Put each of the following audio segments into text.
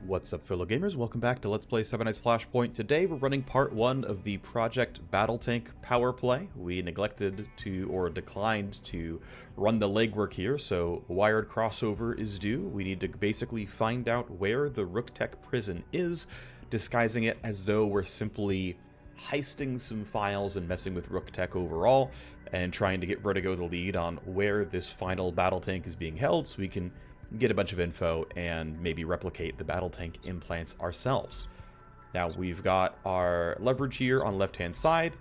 What's up, fellow gamers? Welcome back to Let's Play 7 Nights Flashpoint. Today we're running part 1 of the Project Battletank power play. We neglected to, or declined to, run the legwork here, so wired crossover is due. We need to basically find out where the Rook Tech prison is, disguising it as though we're simply heisting some files and messing with Rook Tech overall, and trying to get Vertigo the lead on where this final Battletank is being held so we can get a bunch of info and maybe replicate the Battletank implants ourselves. Now we've got our leverage here on the left hand side.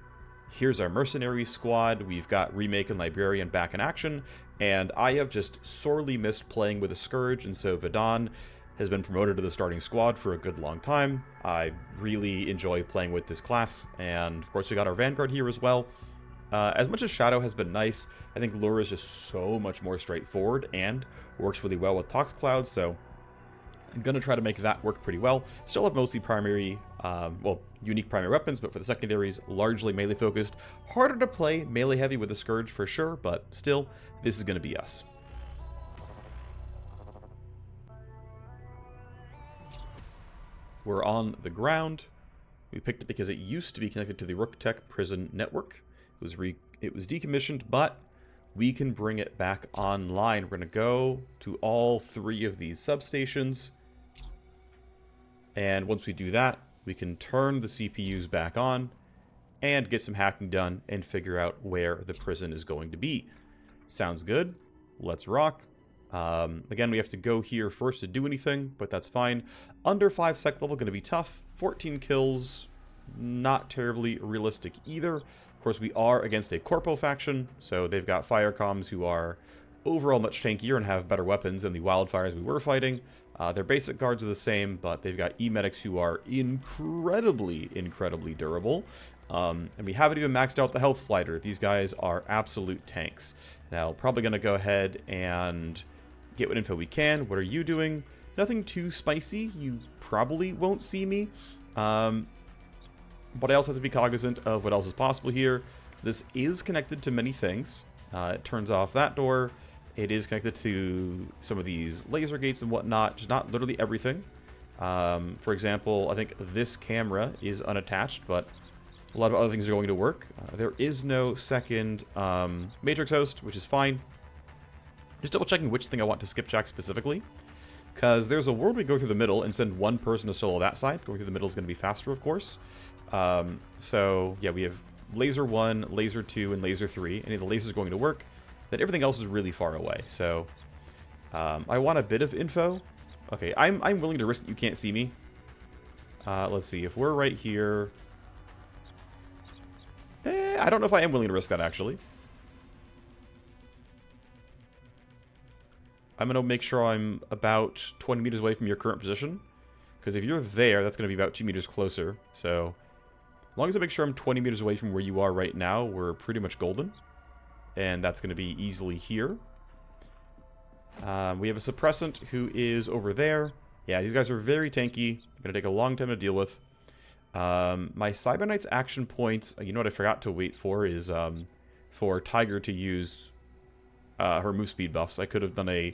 Here's our mercenary squad. We've got Remake and Librarian back in action, and I have just sorely missed playing with a Scourge, and so Vadon has been promoted to the starting squad for a good long time. I really enjoy playing with this class, and of course we got our Vanguard here as well. As much as Shadow has been nice, I think Lure is just so much more straightforward and works really well with Tox Cloud, so I'm going to try to make that work pretty well. Still have mostly primary, unique primary weapons, but for the secondaries, largely melee focused. Harder to play melee heavy with the Scourge for sure, but still, this is going to be us. We're on the ground. We picked it because it used to be connected to the Rook Tech prison network. It was decommissioned, but we can bring it back online. We're going to go to all 3 of these substations. And once we do that, we can turn the CPUs back on and get some hacking done and figure out where the prison is going to be. Sounds good. Let's rock. Again, we have to go here first to do anything, but that's fine. Under 5 sec level, going to be tough. 14 kills, not terribly realistic either. Of course, we are against a Corpo faction, so they've got fire comms who are overall much tankier and have better weapons than the wildfires we were fighting. Their basic guards are the same, but they've got E-medics who are incredibly durable. And we haven't even maxed out the health slider. These guys are absolute tanks. Now, probably going to go ahead and get what info we can. What are you doing? Nothing too spicy. You probably won't see me. But I also have to be cognizant of what else is possible here. This is connected to many things. It turns off that door. It is connected to some of these laser gates and whatnot. Just not literally everything. For example, I think this camera is unattached, but a lot of other things are going to work. There is no second matrix host, which is fine. Just double checking which thing I want to skipjack specifically. Because there's a world we go through the middle and send one person to solo that side. Going through the middle is going to be faster, of course. So, yeah, we have laser 1, laser 2, and laser 3. Any of the lasers going to work. Then everything else is really far away. So, I want a bit of info. Okay, I'm willing to risk that you can't see me. Let's see, if we're right here... I don't know if I am willing to risk that, actually. I'm going to make sure I'm about 20 meters away from your current position. Because if you're there, that's going to be about 2 meters closer. So, as long as I make sure I'm 20 meters away from where you are right now, we're pretty much golden. And that's going to be easily here. We have a suppressant who is over there. Yeah, these guys are very tanky. Going to take a long time to deal with. My Cyber Knight's action points, you know what I forgot to wait for is for Tiger to use her move speed buffs. I could have done a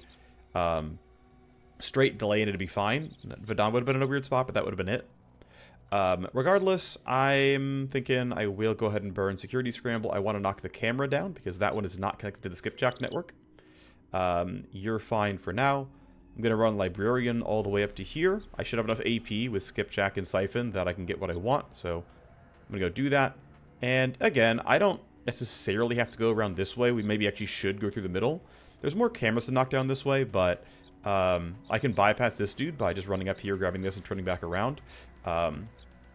straight delay and it'd be fine. Vadon would have been in a weird spot, but that would have been it. Regardless, I'm thinking I will go ahead and burn Security Scramble. I want to knock the camera down because that one is not connected to the Skipjack network. You're fine for now. I'm going to run Librarian all the way up to here. I should have enough AP with Skipjack and Siphon that I can get what I want, so I'm going to go do that. And again, I don't necessarily have to go around this way. We maybe actually should go through the middle. There's more cameras to knock down this way, but I can bypass this dude by just running up here, grabbing this, and turning back around.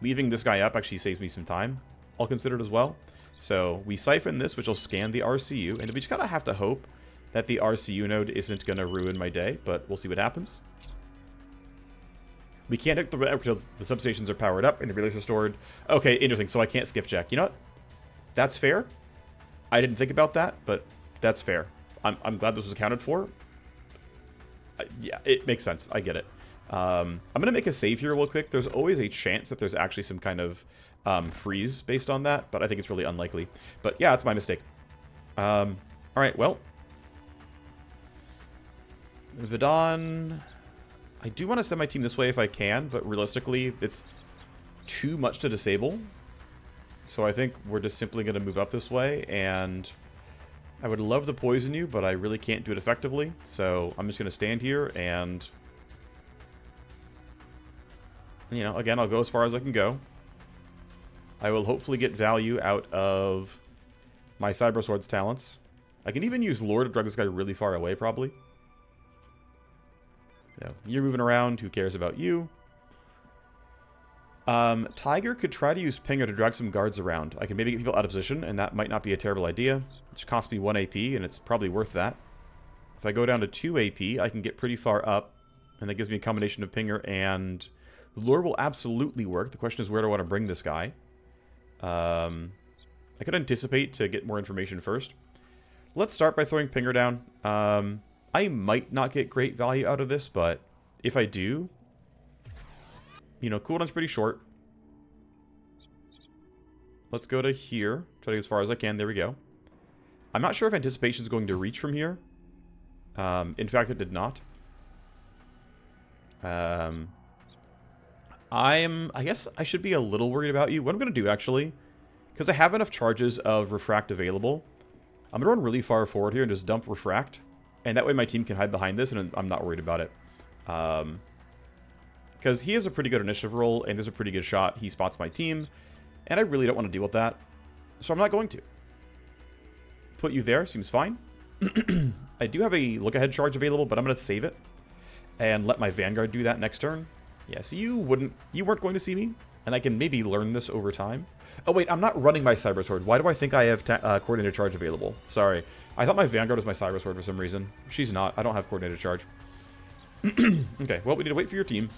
Leaving this guy up actually saves me some time. I'll consider it as well. So we siphon this, which will scan the RCU, and we just gotta have to hope that the RCU node isn't gonna ruin my day, but we'll see what happens. We can't hit the network until the substations are powered up and the relays are stored. Okay, interesting. So I can't skipjack. You know what? That's fair. I didn't think about that, but that's fair. I'm glad this was accounted for. Yeah, it makes sense. I get it. I'm going to make a save here real quick. There's always a chance that there's actually some kind of freeze based on that, but I think it's really unlikely. But yeah, it's my mistake. Alright, well. Vadon I do want to send my team this way if I can, but realistically, it's too much to disable. So I think we're just simply going to move up this way, and I would love to poison you, but I really can't do it effectively. So I'm just going to stand here and, you know, again, I'll go as far as I can go. I will hopefully get value out of my Cyber Sword's talents. I can even use Lore to drag this guy really far away, probably. Yeah, you're moving around. Who cares about you? Tiger could try to use Pinger to drag some guards around. I can maybe get people out of position, and that might not be a terrible idea. Which costs me 1 AP, and it's probably worth that. If I go down to 2 AP, I can get pretty far up, and that gives me a combination of Pinger and Lure will absolutely work. The question is, where do I want to bring this guy? I could anticipate to get more information first. Let's start by throwing Pinger down. I might not get great value out of this, but if I do, you know, cooldown's pretty short. Let's go to here. Try to get as far as I can. There we go. I'm not sure if Anticipation is going to reach from here. In fact, it did not. I guess I should be a little worried about you. What I'm going to do, actually, because I have enough charges of Refract available, I'm going to run really far forward here and just dump Refract. And that way my team can hide behind this, and I'm not worried about it. Because he has a pretty good initiative roll, and there's a pretty good shot. He spots my team, and I really don't want to deal with that. So I'm not going to. Put you there, seems fine. I do have a look-ahead charge available, but I'm going to save it. And let my Vanguard do that next turn. Yeah, so you weren't going to see me, and I can maybe learn this over time. Oh wait, I'm not running my Cyber Sword. Why do I think I have Coordinated Charge available? Sorry. I thought my Vanguard was my Cyber Sword for some reason. She's not. I don't have Coordinated Charge. Okay, well, we need to wait for your team.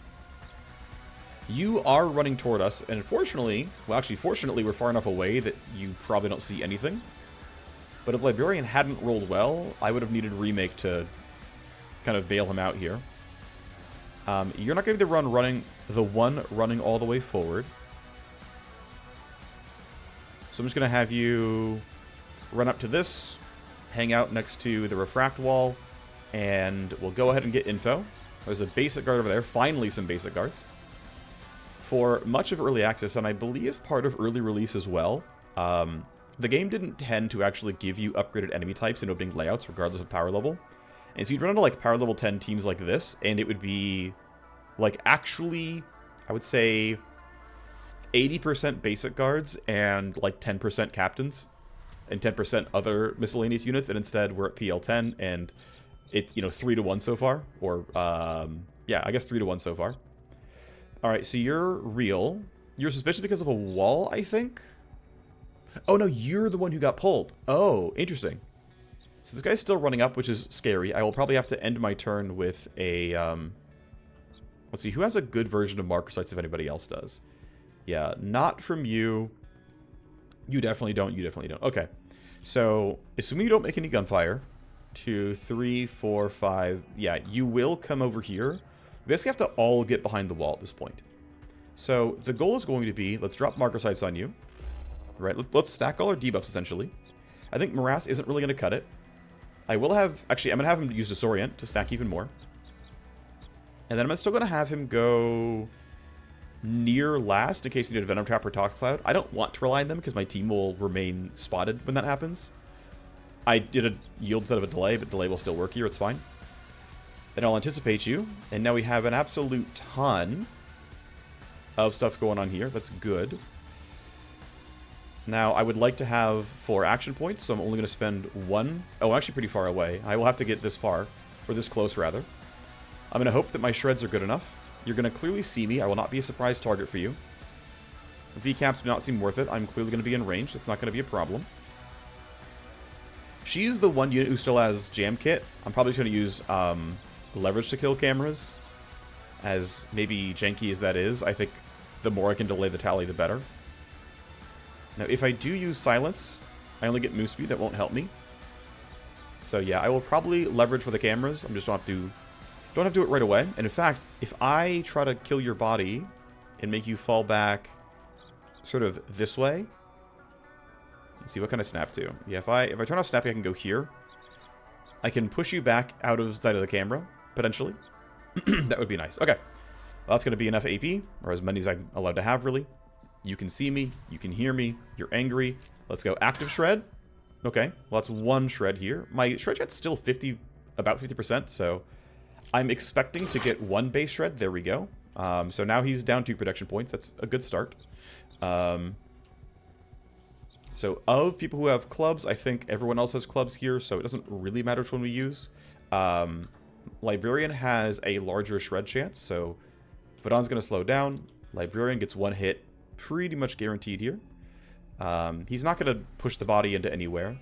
You are running toward us, and unfortunately, well, actually, fortunately, we're far enough away that you probably don't see anything. But if Librarian hadn't rolled well, I would have needed Remake to kind of bail him out here. You're not going to be the one running all the way forward. So I'm just going to have you run up to this, hang out next to the Refract wall, and we'll go ahead and get info. There's a basic guard over there. Finally, some basic guards. For much of early access, and I believe part of early release as well, the game didn't tend to actually give you upgraded enemy types in opening layouts, regardless of power level. And so you'd run into like power level 10 teams like this, and it would be like actually, I would say, 80% basic guards and like 10% captains and 10% other miscellaneous units, and instead we're at PL10 and it's, you know, 3-1 so far, or yeah, I guess 3-1 so far. All right, so you're real. You're suspicious because of a wall, I think. Oh no, you're the one who got pulled. Oh, interesting. So this guy's still running up, which is scary. I will probably have to end my turn with a let's see, who has a good version of marker sights if anybody else does. Yeah, not from you. You definitely don't. You definitely don't. Okay. So, assuming you don't make any gunfire, 2, 3, 4, 5. Yeah, you will come over here. We basically have to all get behind the wall at this point. So, the goal is going to be, let's drop marker sights on you. Right, let's stack all our debuffs, essentially. I think Morass isn't really going to cut it. I will have, actually, I'm going to have him use Disorient to stack even more. And then I'm still going to have him go near last in case you need a Venom Trap or Talk Cloud. I don't want to rely on them because my team will remain spotted when that happens. I did a yield instead of a delay, but delay will still work here. It's fine. And I'll anticipate you. And now we have an absolute ton of stuff going on here. That's good. Now, I would like to have 4 action points, so I'm only going to spend 1. Oh, actually pretty far away. I will have to get this far, or this close, rather. I'm going to hope that my shreds are good enough. You're going to clearly see me. I will not be a surprise target for you. VCAPs do not seem worth it. I'm clearly going to be in range. That's not going to be a problem. She's the one unit who still has Jam Kit. I'm probably going to use leverage to kill cameras. As maybe janky as that is, I think the more I can delay the tally, the better. Now, if I do use Silence, I only get move speed. That won't help me. So yeah, I will probably leverage for the cameras. I'm just don't have to do it right away. And in fact, if I try to kill your body and make you fall back sort of this way. Let's see, what can I snap to? Yeah, if I turn off snapping, I can go here. I can push you back out of sight of the camera, potentially. That would be nice. Okay. Well, that's going to be enough AP, or as many as I'm allowed to have, really. You can see me. You can hear me. You're angry. Let's go active shred. Okay. Well, that's one shred here. My shred chat's still about 50%, so I'm expecting to get one base shred. There we go. So now he's down 2 protection points. That's a good start. So of people who have clubs, I think everyone else has clubs here, so it doesn't really matter which one we use. Librarian has a larger shred chance, so Vadon's going to slow down. Librarian gets one hit, pretty much guaranteed here. He's not going to push the body into anywhere.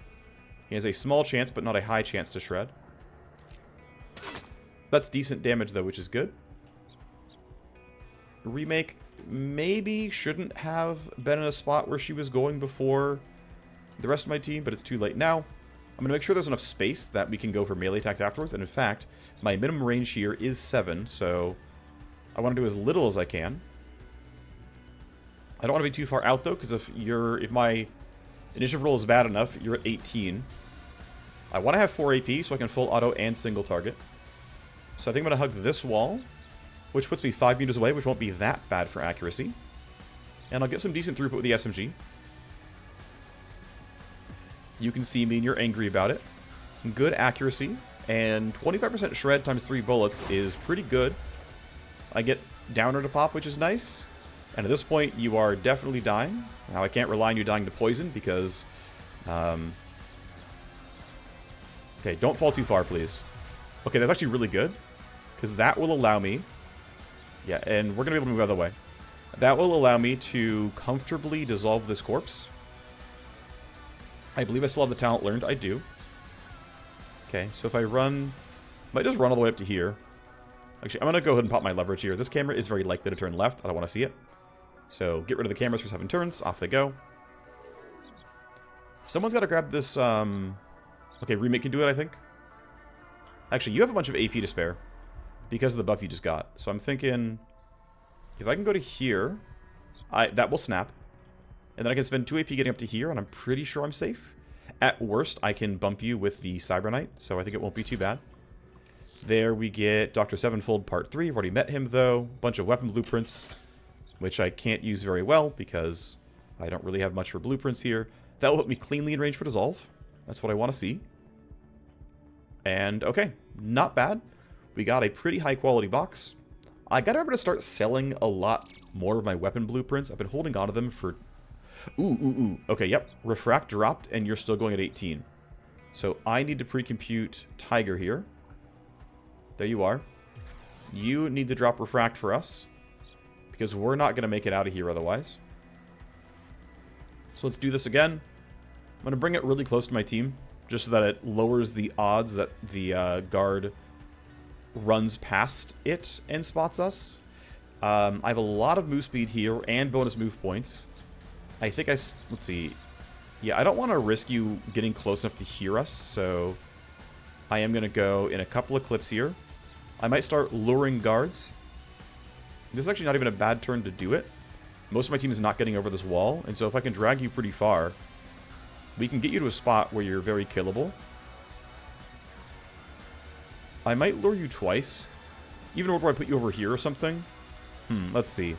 He has a small chance, but not a high chance to shred. That's decent damage, though, which is good. Remake maybe shouldn't have been in a spot where she was going before the rest of my team, but it's too late now. I'm going to make sure there's enough space that we can go for melee attacks afterwards, and in fact, my minimum range here is 7, so I want to do as little as I can. I don't want to be too far out, though, because if my initiative roll is bad enough, you're at 18. I want to have 4 AP, so I can full auto and single target. So I think I'm going to hug this wall, which puts me 5 meters away, which won't be that bad for accuracy. And I'll get some decent throughput with the SMG. You can see me and you're angry about it. Good accuracy. And 25% shred times 3 bullets is pretty good. I get downer to pop, which is nice. And at this point, you are definitely dying. Now, I can't rely on you dying to poison because... Okay, don't fall too far, please. Okay, that's actually really good. Because that will allow me... Yeah, and we're going to be able to move out of the way. That will allow me to comfortably dissolve this corpse. I believe I still have the talent learned. I do. Okay, so if I run... Might just run all the way up to here. Actually, I'm going to go ahead and pop my leverage here. This camera is very likely to turn left. I don't want to see it. So get rid of the cameras for 7 turns. Off they go. Someone's got to grab this... Okay, Remake can do it, I think. Actually, you have a bunch of AP to spare. Because of the buff you just got. So I'm thinking, if I can go to here, that will snap. And then I can spend 2 AP getting up to here, and I'm pretty sure I'm safe. At worst, I can bump you with the Cyber Knight, so I think it won't be too bad. There we get Dr. Sevenfold Part 3. I've already met him, though. Bunch of weapon blueprints, which I can't use very well, because I don't really have much for blueprints here. That will put me cleanly in range for Dissolve. That's what I want to see. And, okay, not bad. We got a pretty high-quality box. I gotta remember to start selling a lot more of my weapon blueprints. I've been holding on to them for... Ooh. Okay, yep. Refract dropped, and you're still going at 18. So I need to pre-compute Tiger here. There you are. You need to drop Refract for us, because we're not going to make it out of here otherwise. So let's do this again. I'm going to bring it really close to my team, just so that it lowers the odds that the guard... runs past it and spots us. I have a lot of move speed here and bonus move points. I think let's see. Yeah, I don't want to risk you getting close enough to hear us, so I am going to go in a couple of clips here. I might start luring guards. This is actually not even a bad turn to do it. Most of my team is not getting over this wall, and so if I can drag you pretty far, we can get you to a spot where you're very killable. I might lure you twice. Even where I put you over here or something. Let's see.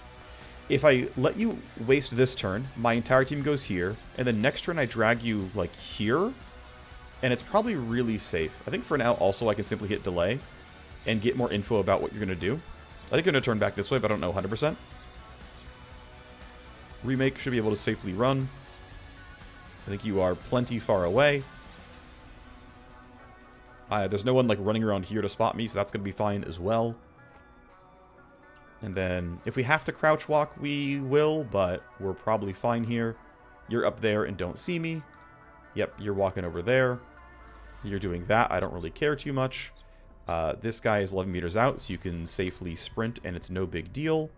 If I let you waste this turn, my entire team goes here, and then next turn I drag you, like, here, and it's probably really safe. I think for now, also, I can simply hit delay and get more info about what you're going to do. I think I'm going to turn back this way, but I don't know 100%. Remake should be able to safely run. I think you are plenty far away. There's no one like running around here to spot me, so that's going to be fine as well. And then if we have to crouch walk, we will, but we're probably fine here. You're up there and don't see me. Yep, you're walking over there. You're doing that. I don't really care too much. This guy is 11 meters out, so you can safely sprint, and it's no big deal.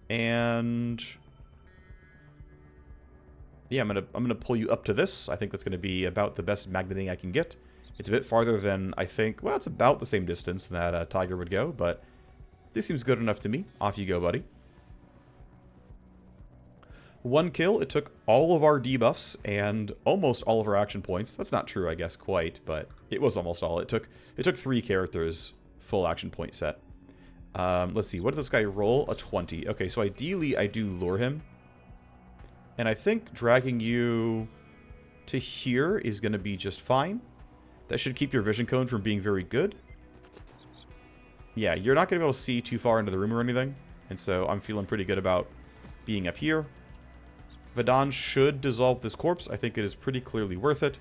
And yeah, I'm gonna pull you up to this. I think that's gonna be about the best magneting I can get. It's a bit farther than I think. Well, it's about the same distance that Tiger would go, but this seems good enough to me. Off you go, buddy. 1 kill. It took all of our debuffs and almost all of our action points. That's not true, I guess, quite, but it was almost all. It took 3 characters full action point set. Let's see. What did this guy roll? A 20. Okay, so ideally I do lure him. And I think dragging you to here is going to be just fine. That should keep your vision cone from being very good. Yeah, you're not going to be able to see too far into the room or anything. And so I'm feeling pretty good about being up here. Vadon should dissolve this corpse. I think it is pretty clearly worth it.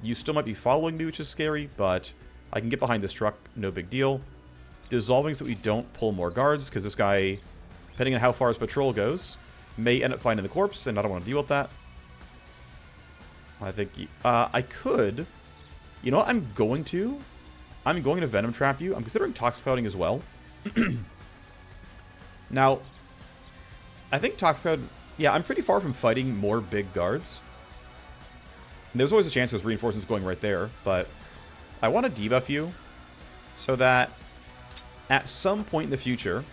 You still might be following me, which is scary, but I can get behind this truck. No big deal. Dissolving so that we don't pull more guards, because this guy, depending on how far his patrol goes, may end up finding the corpse, and I don't want to deal with that. I think I could... You know what I'm going to? I'm going to Venom Trap you. I'm considering Toxic Clouding as well. Now, I think Toxic Cloud... Yeah, I'm pretty far from fighting more big guards. And there's always a chance there's reinforcements going right there, but I want to debuff you so that at some point in the future,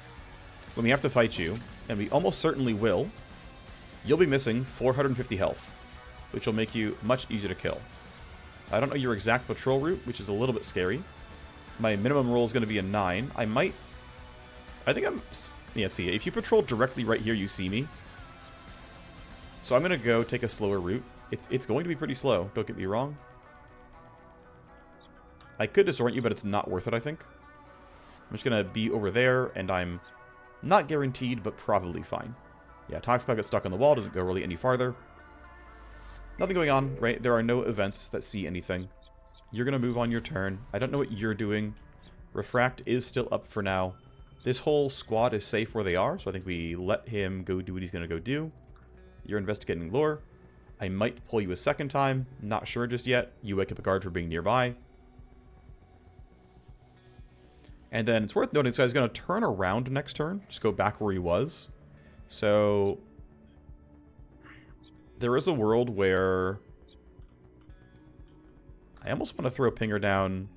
when we have to fight you, and we almost certainly will, you'll be missing 450 health, which will make you much easier to kill. I don't know your exact patrol route, which is a little bit scary. My minimum roll is going to be a 9. I think I'm... Yeah, see, if you patrol directly right here, you see me. So I'm going to go take a slower route. It's going to be pretty slow, don't get me wrong. I could disorient you, but it's not worth it, I think. I'm just going to be over there, and I'm not guaranteed, but probably fine. Yeah, Toxic Cloud gets stuck on the wall, doesn't go really any farther. Nothing going on, right? There are no events that see anything. You're going to move on your turn. I don't know what you're doing. Refract is still up for now. This whole squad is safe where they are, so I think we let him go do what he's going to go do. You're investigating lore. I might pull you a second time. Not sure just yet. You wake up a guard for being nearby. And then it's worth noting this guy's going to turn around next turn. Just go back where he was. So there is a world where I almost want to throw Pinger down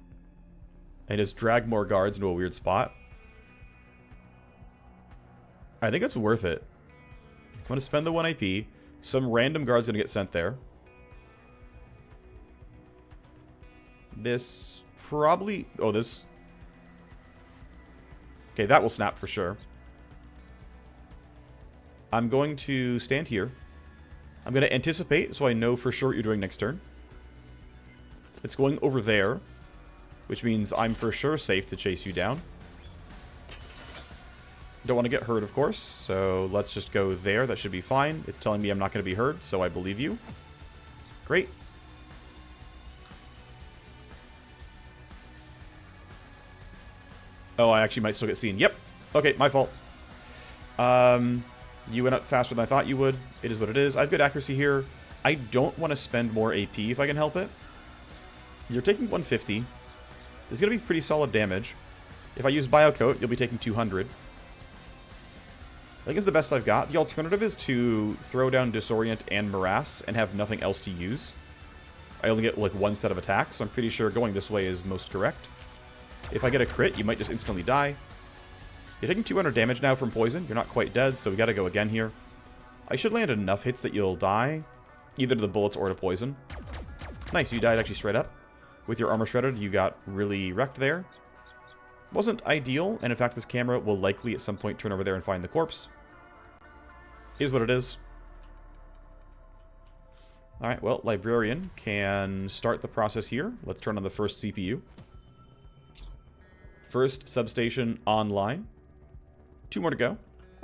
and just drag more guards into a weird spot. I think it's worth it. I'm going to spend the 1 AP. Some random guard's going to get sent there. This probably... Oh, this... Okay, that will snap for sure. I'm going to stand here. I'm going to anticipate so I know for sure what you're doing next turn. It's going over there, which means I'm for sure safe to chase you down. Don't want to get hurt, of course, so let's just go there. That should be fine. It's telling me I'm not going to be hurt, so I believe you. Great. Oh, I actually might still get seen. Yep. Okay, my fault. You went up faster than I thought you would. It is what it is. I have good accuracy here. I don't want to spend more AP if I can help it. You're taking 150. This is going to be pretty solid damage. If I use Biocoat, you'll be taking 200. I think it's the best I've got. The alternative is to throw down Disorient and Morass and have nothing else to use. I only get like one set of attacks, so I'm pretty sure going this way is most correct. If I get a crit, you might just instantly die. You're taking 200 damage now from poison. You're not quite dead, so we gotta go again here. I should land enough hits that you'll die, either to the bullets or to poison. Nice, you died actually straight up. With your armor shredded, you got really wrecked there. Wasn't ideal, and in fact this camera will likely at some point turn over there and find the corpse. Here's what it is. Alright, well, Librarian can start the process here. Let's turn on the first CPU. First substation online. 2 more to go.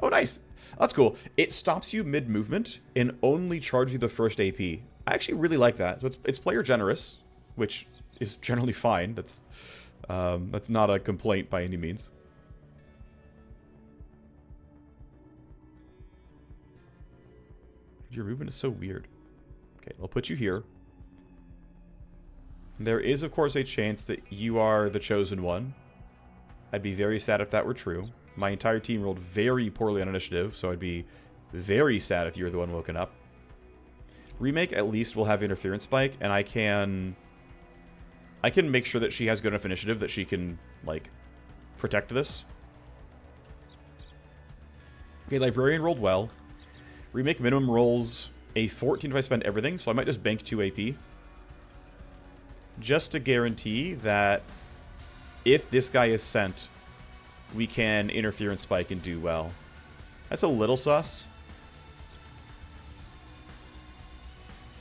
Oh, nice. That's cool. It stops you mid-movement and only charges you the first AP. I actually really like that. So it's player generous, which is generally fine. That's not a complaint by any means. Your movement is so weird. Okay, I'll put you here. There is, of course, a chance that you are the chosen one. I'd be very sad if that were true. My entire team rolled very poorly on initiative, so I'd be very sad if you're the one woken up. Remake at least will have interference spike, and I can make sure that she has good enough initiative that she can, like, protect this. Okay, Librarian rolled well. Remake minimum rolls a 14 if I spend everything, so I might just bank 2 AP. Just to guarantee that if this guy is sent, we can interfere and spike and do well. That's a little sus.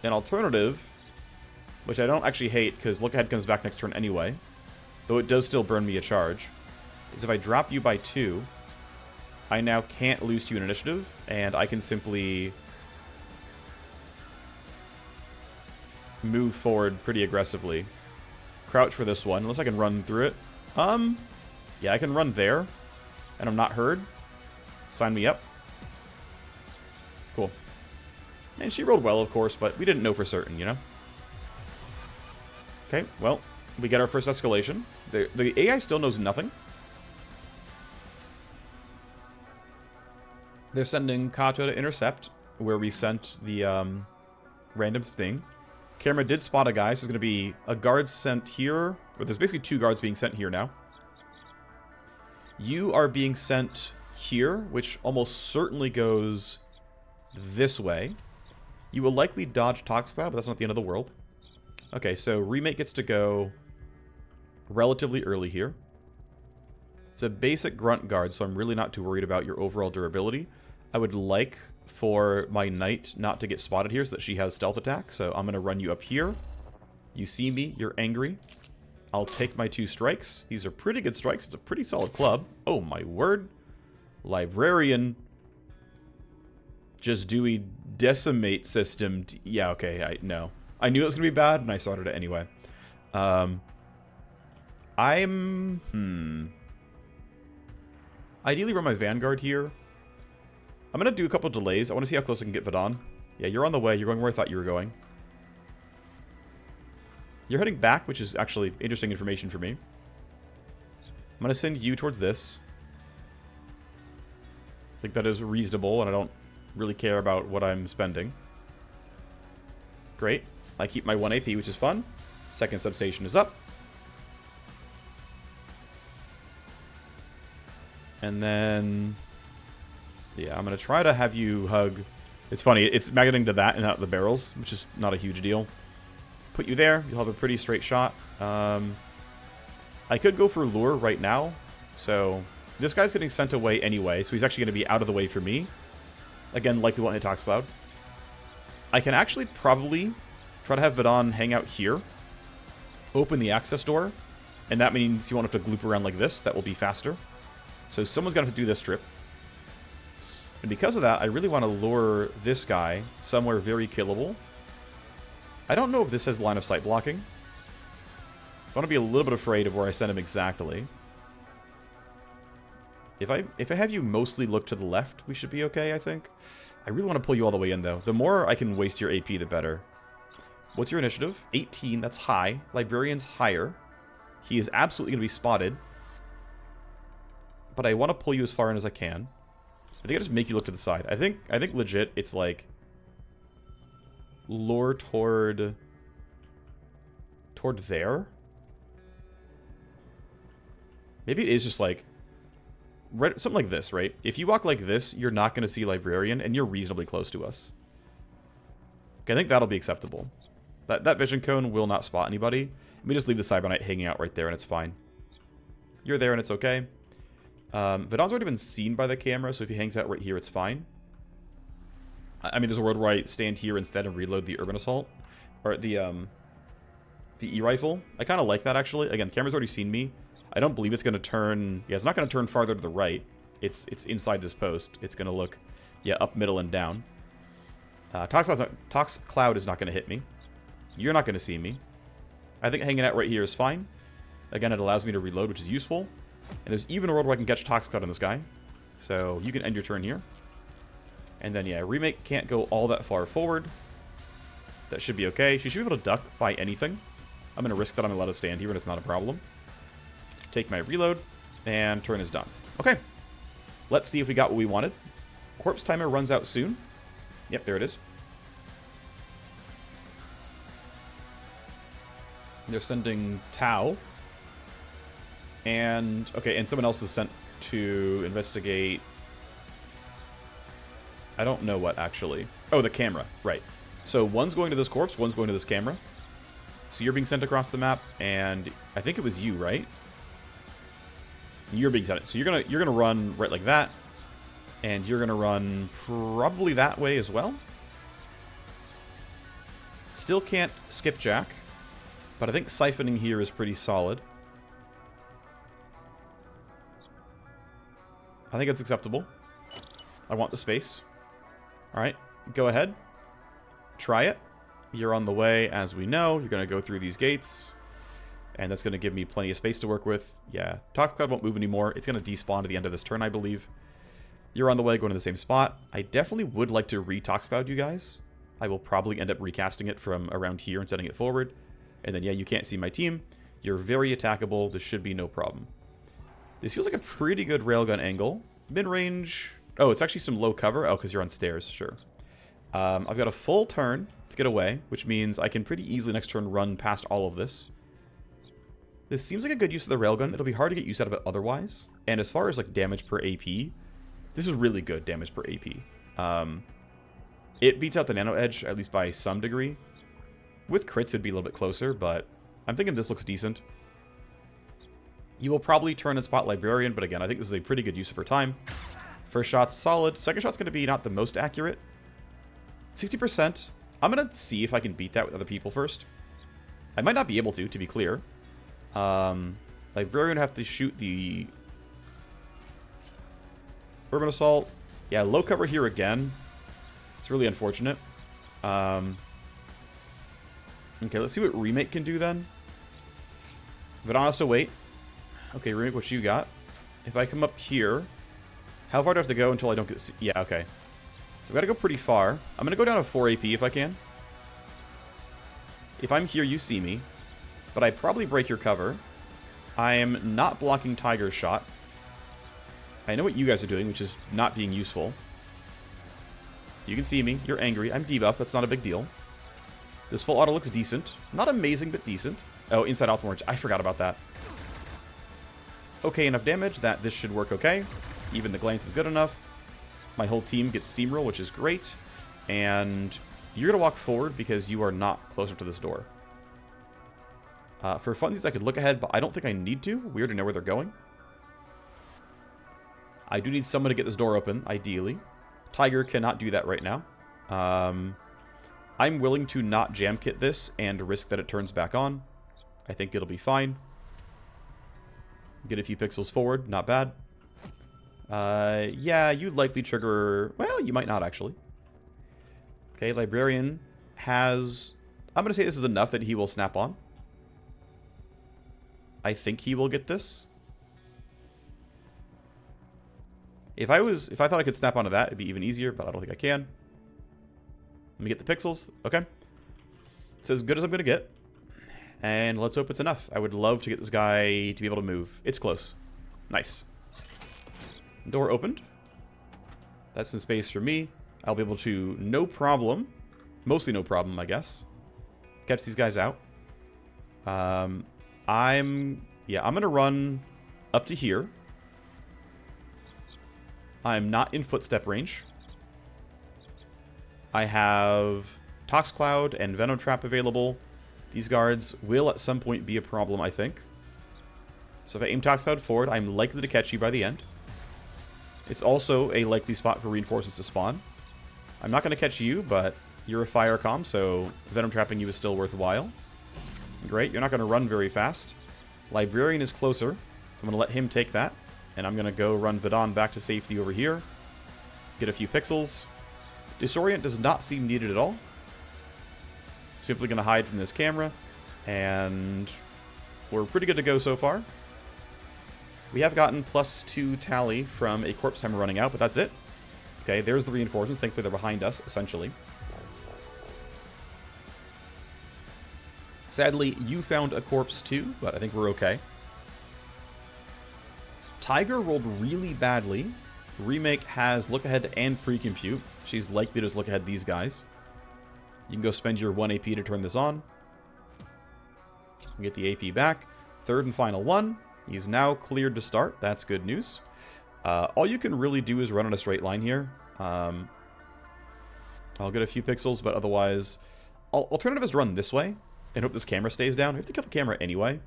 An alternative, which I don't actually hate because look ahead comes back next turn anyway, though it does still burn me a charge, is if I drop you by 2, I now can't lose to you in initiative, and I can simply move forward pretty aggressively. Crouch for this one, unless I can run through it. Yeah, I can run there, and I'm not heard. Sign me up. Cool. And she rolled well, of course, but we didn't know for certain, you know? Okay, well, we get our first escalation. The AI still knows nothing. They're sending Kato to intercept, where we sent the random thing. Camera did spot a guy, so there's going to be a guard sent here. Or there's basically 2 guards being sent here now. You are being sent here, which almost certainly goes this way. You will likely dodge Tox Cloud, but that's not the end of the world. Okay, so Remake gets to go relatively early here. It's a basic grunt guard, so I'm really not too worried about your overall durability. I would like for my knight not to get spotted here so that she has stealth attack, so I'm going to run you up here. You see me, you're angry. I'll take my 2 strikes. These are pretty good strikes. It's a pretty solid club. Oh my word. Librarian. Just Dewey decimate system. Yeah, okay, no. I knew it was going to be bad, and I started it anyway. Ideally run my Vanguard here. I'm going to do a couple of delays. I want to see how close I can get Vadon. Yeah, you're on the way. You're going where I thought you were going. You're heading back, which is actually interesting information for me. I'm going to send you towards this. I think that is reasonable, and I don't really care about what I'm spending. Great. I keep my 1 AP, which is fun. Second substation is up. And then... yeah, I'm going to try to have you hug... It's funny, it's magneting to that and not the barrels, which is not a huge deal. Put you there, you'll have a pretty straight shot. I could go for Lure right now. So, this guy's getting sent away anyway, so he's actually going to be out of the way for me. Again, likely won't hit Tox Cloud. I can actually probably try to have Vadon hang out here. Open the access door. And that means you won't have to gloop around like this. That will be faster. So someone's going to have to do this trip. And because of that, I really want to lure this guy somewhere very killable. I don't know if this has line of sight blocking. I want to be a little bit afraid of where I send him exactly. If I have you mostly look to the left, we should be okay, I think. I really want to pull you all the way in, though. The more I can waste your AP, the better. What's your initiative? 18, that's high. Librarian's higher. He is absolutely going to be spotted. But I want to pull you as far in as I can. I think I just make you look to the side. I think legit it's like lure toward there. Maybe it is just like right, something like this, right? If you walk like this, you're not going to see Librarian, and you're reasonably close to us. Okay, I think that'll be acceptable. That vision cone will not spot anybody. Let me just leave the Cybernite hanging out right there, and it's fine. You're there, and it's okay. Vadon's already been seen by the camera, so if he hangs out right here, it's fine. I mean, there's a world where I stand here instead and reload the Urban Assault. Or the E-Rifle. I kind of like that, actually. Again, the camera's already seen me. I don't believe it's going to turn... yeah, it's not going to turn farther to the right. It's inside this post. It's going to look, yeah, up, middle, and down. Tox Cloud is not going to hit me. You're not going to see me. I think hanging out right here is fine. Again, it allows me to reload, which is useful. And there's even a world where I can catch Tox Cloud on this guy. So you can end your turn here. And then, yeah, Remake can't go all that far forward. That should be okay. She should be able to duck by anything. I'm going to risk that I'm allowed to stand here, and it's not a problem. Take my reload, and turn is done. Okay. Let's see if we got what we wanted. Corpse timer runs out soon. Yep, there it is. They're sending Tau. And, okay, and someone else is sent to investigate... I don't know what, actually. Oh, the camera, right. So one's going to this corpse, one's going to this camera. So you're being sent across the map, and I think it was you, right? You're being sent. So you're gonna run right like that. And you're gonna run probably that way as well. Still can't skipjack. But I think siphoning here is pretty solid. I think it's acceptable. I want the space. Alright, go ahead. Try it. You're on the way, as we know. You're going to go through these gates. And that's going to give me plenty of space to work with. Yeah, Toxic Cloud won't move anymore. It's going to despawn at the end of this turn, I believe. You're on the way, going to the same spot. I definitely would like to re-Toxic Cloud you guys. I will probably end up recasting it from around here and setting it forward. And then, yeah, you can't see my team. You're very attackable. This should be no problem. This feels like a pretty good railgun angle. Mid-range... Oh, it's actually some low cover. Oh, because you're on stairs. Sure. I've got a full turn to get away, which means I can pretty easily next turn run past all of this. This seems like a good use of the railgun. It'll be hard to get use out of it otherwise. And as far as like damage per AP, this is really good damage per AP. It beats out the Nano Edge, at least by some degree. With crits, it'd be a little bit closer, but I'm thinking this looks decent. You will probably turn and spot Librarian, but again, I think this is a pretty good use of her time. First shot's solid. Second shot's going to be not the most accurate. 60%. I'm going to see if I can beat that with other people first. I might not be able to be clear. Librarian would have to shoot the Urban Assault. Yeah, low cover here again. It's really unfortunate. Okay, let's see what Remake can do then. Vadon has to wait. Okay, Remake, what you got? If I come up here, how far do I have to go until I don't get... Yeah, okay. So I've got to go pretty far. I'm going to go down to 4 AP if I can. If I'm here, you see me. But I probably break your cover. I am not blocking Tiger's shot. I know what you guys are doing, which is not being useful. You can see me. You're angry. I'm debuff. That's not a big deal. This full auto looks decent. Not amazing, but decent. Oh, inside Altamorch. I forgot about that. Okay, enough damage that this should work okay. Even the glance is good enough. My whole team gets steamroll, which is great. And you're going to walk forward because you are not closer to this door. For funsies, I could look ahead, but I don't think I need to. We already know where they're going. I do need someone to get this door open, ideally. Tiger cannot do that right now. I'm willing to not jam kit this and risk that it turns back on. I think it'll be fine. Get a few pixels forward, not bad. Yeah, you'd likely trigger... Well, you might not, actually. Okay, Librarian has... I'm going to say this is enough that he will snap on. I think he will get this. If I thought I could snap onto that, it'd be even easier, but I don't think I can. Let me get the pixels. Okay. It's as good as I'm going to get. And let's hope it's enough. I would love to get this guy to be able to move. It's close. Nice. Door opened. That's some space for me. I'll be able to, no problem, mostly no problem, I guess, catch these guys out. I'm going to run up to here. I'm not in footstep range. I have Tox Cloud and Venom Trap available. These guards will at some point be a problem, I think. So if I aim Tox Cloud forward, I'm likely to catch you by the end. It's also a likely spot for reinforcements to spawn. I'm not going to catch you, but you're a fire comm, so Venom Trapping you is still worthwhile. Great, you're not going to run very fast. Librarian is closer, so I'm going to let him take that. And I'm going to go run Vadon back to safety over here. Get a few pixels. Disorient does not seem needed at all. Simply going to hide from this camera. And we're pretty good to go so far. We have gotten +2 tally from a corpse timer running out, but that's it. Okay, there's the reinforcements. Thankfully, they're behind us, essentially. Sadly, you found a corpse too, but I think we're okay. Tiger rolled really badly. Remake has look ahead and pre-compute. She's likely to just look ahead these guys. You can go spend your 1 AP to turn this on. Get the AP back. Third and final one. He's now cleared to start. That's good news. All you can really do is run on a straight line here. I'll get a few pixels, but otherwise... Alternative is run this way and hope this camera stays down. We have to kill the camera anyway.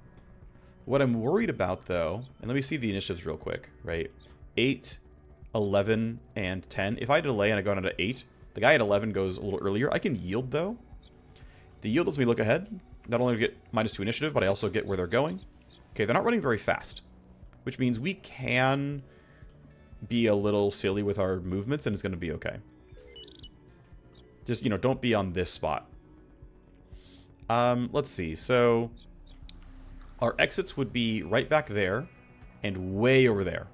What I'm worried about, though, and let me see the initiatives real quick, right? 8, 11, and 10. If I delay and I go down to 8, the guy at 11 goes a little earlier. I can yield, though. The yield lets me look ahead. Not only get -2 initiative, but I also get where they're going. Okay, they're not running very fast, which means we can be a little silly with our movements, and it's going to be okay. Just, you know, don't be on this spot. Let's see. So our exits would be right back there and way over there.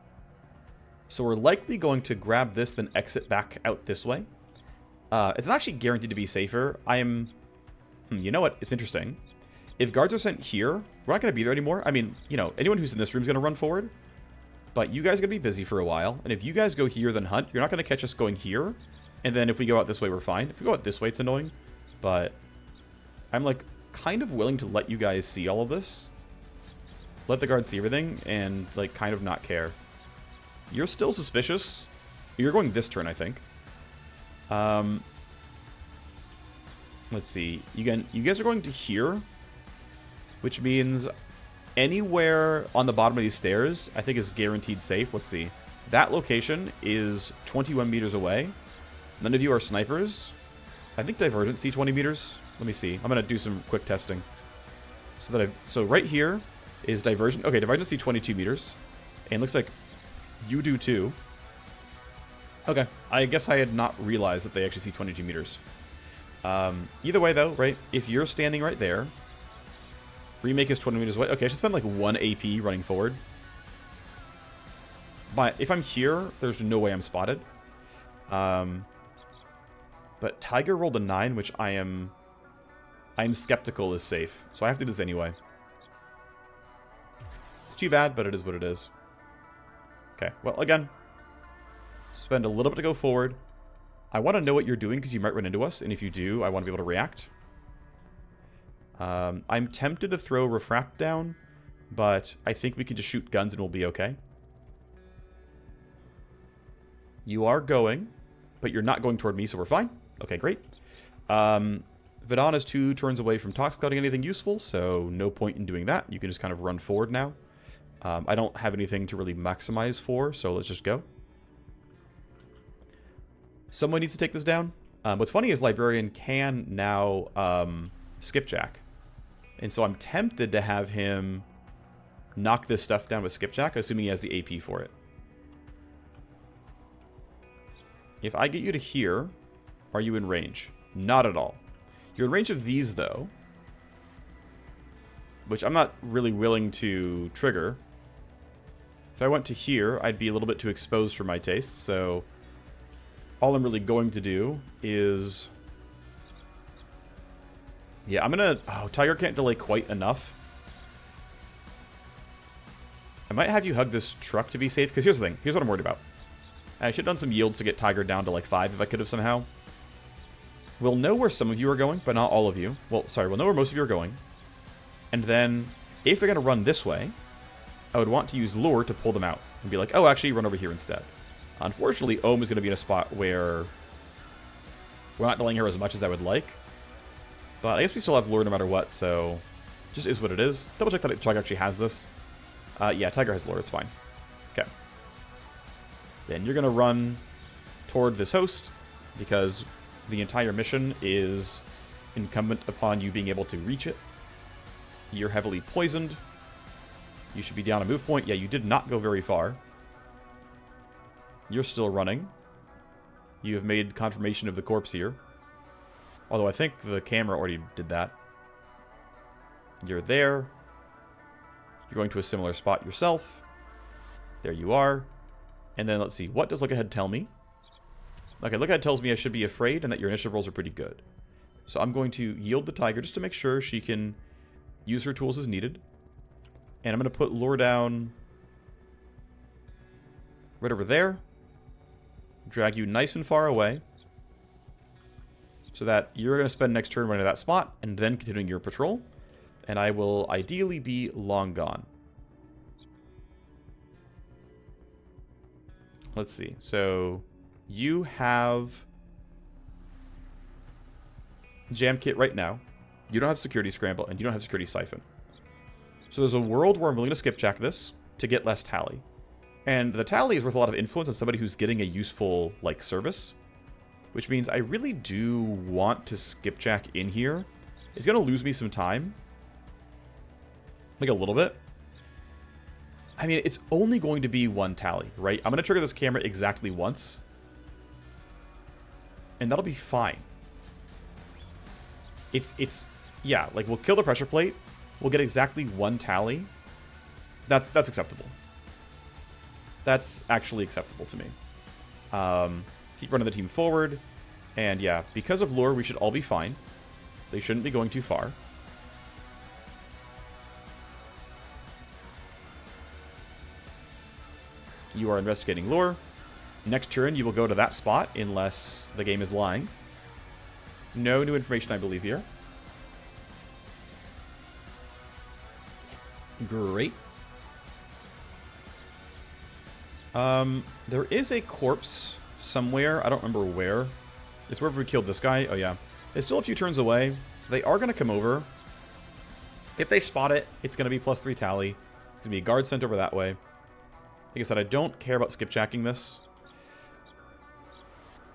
So we're likely going to grab this, then exit back out this way. It's not actually guaranteed to be safer. You know what? It's interesting. If guards are sent here, we're not going to be there anymore. I mean, you know, anyone who's in this room is going to run forward. But you guys are going to be busy for a while. And if you guys go here, then hunt, you're not going to catch us going here. And then if we go out this way, we're fine. If we go out this way, it's annoying. But I'm, like, kind of willing to let you guys see all of this. Let the guards see everything and, like, kind of not care. You're still suspicious. You're going this turn, I think. Let's see. Again, you guys are going to here, which means anywhere on the bottom of these stairs, I think, is guaranteed safe. Let's see. That location is 21 meters away. None of you are snipers. I think Divergent see 20 meters. Let me see. I'm going to do some quick testing. So right here is Divergent. Okay, Divergent see 22 meters. And looks like you do too. Okay. I guess I had not realized that they actually see 22 meters. Either way, though, right? If you're standing right there, remake is 20 meters away. Okay, I should spend like 1 AP running forward. But if I'm here, there's no way I'm spotted. But Tiger rolled a 9, which I'm skeptical is safe. So I have to do this anyway. It's too bad, but it is what it is. Okay, well, again, spend a little bit to go forward. I want to know what you're doing because you might run into us, and if you do, I want to be able to react. I'm tempted to throw Refract down, but I think we can just shoot guns and we'll be okay. You are going, but you're not going toward me, so we're fine. Okay, great. Vidon is 2 turns away from Tox Clouding anything useful, so no point in doing that. You can just kind of run forward now. I don't have anything to really maximize for, so let's just go. Someone needs to take this down. What's funny is Librarian can now skipjack. And so I'm tempted to have him knock this stuff down with skipjack, assuming he has the AP for it. If I get you to here, are you in range? Not at all. You're in range of these, though. Which I'm not really willing to trigger. If I went to here, I'd be a little bit too exposed for my tastes, so all I'm really going to do is... Yeah, I'm gonna... Oh, Tiger can't delay quite enough. I might have you hug this truck to be safe, because here's the thing. Here's what I'm worried about. I should have done some yields to get Tiger down to like 5 if I could have somehow. We'll know where some of you are going, but not all of you. Well, sorry, we'll know where most of you are going. And then, if they're going to run this way, I would want to use Lure to pull them out. And be like, oh, actually, run over here instead. Unfortunately, Ohm is going to be in a spot where we're not delaying her as much as I would like. But I guess we still have Lure no matter what, so just is what it is. Double check that Tiger actually has this. Yeah, Tiger has Lure, it's fine. Okay. Then you're going to run toward this host, because the entire mission is incumbent upon you being able to reach it. You're heavily poisoned. You should be down a move point. Yeah, you did not go very far. You're still running. You have made confirmation of the corpse here. Although I think the camera already did that. You're there. You're going to a similar spot yourself. There you are. And then let's see. What does look ahead tell me? Okay, look ahead tells me I should be afraid and that your initiative rolls are pretty good. So I'm going to yield the Tiger just to make sure she can use her tools as needed. And I'm going to put Lure down right over there. Drag you nice and far away. So that you're going to spend next turn running to that spot and then continuing your patrol. And I will ideally be long gone. Let's see. So you have Jam Kit right now. You don't have Security Scramble and you don't have Security Siphon. So there's a world where I'm willing to skipjack this to get less tally. And the tally is worth a lot of influence on somebody who's getting a useful, like, service. Which means I really do want to skipjack in here. It's going to lose me some time. Like, a little bit. I mean, it's only going to be 1 tally, right? I'm going to trigger this camera exactly once. And that'll be fine. Yeah, like, we'll kill the pressure plate. We'll get exactly 1 tally. That's acceptable. That's actually acceptable to me. Keep running the team forward. And yeah, because of lure, we should all be fine. They shouldn't be going too far. You are investigating lure. Next turn, you will go to that spot unless the game is lying. No new information, I believe, here. Great. There is a corpse somewhere. I don't remember where. It's wherever we killed this guy. Oh, yeah. It's still a few turns away. They are going to come over. If they spot it, it's going to be +3 tally. It's going to be a guard sent over that way. Like I said, I don't care about skipjacking this.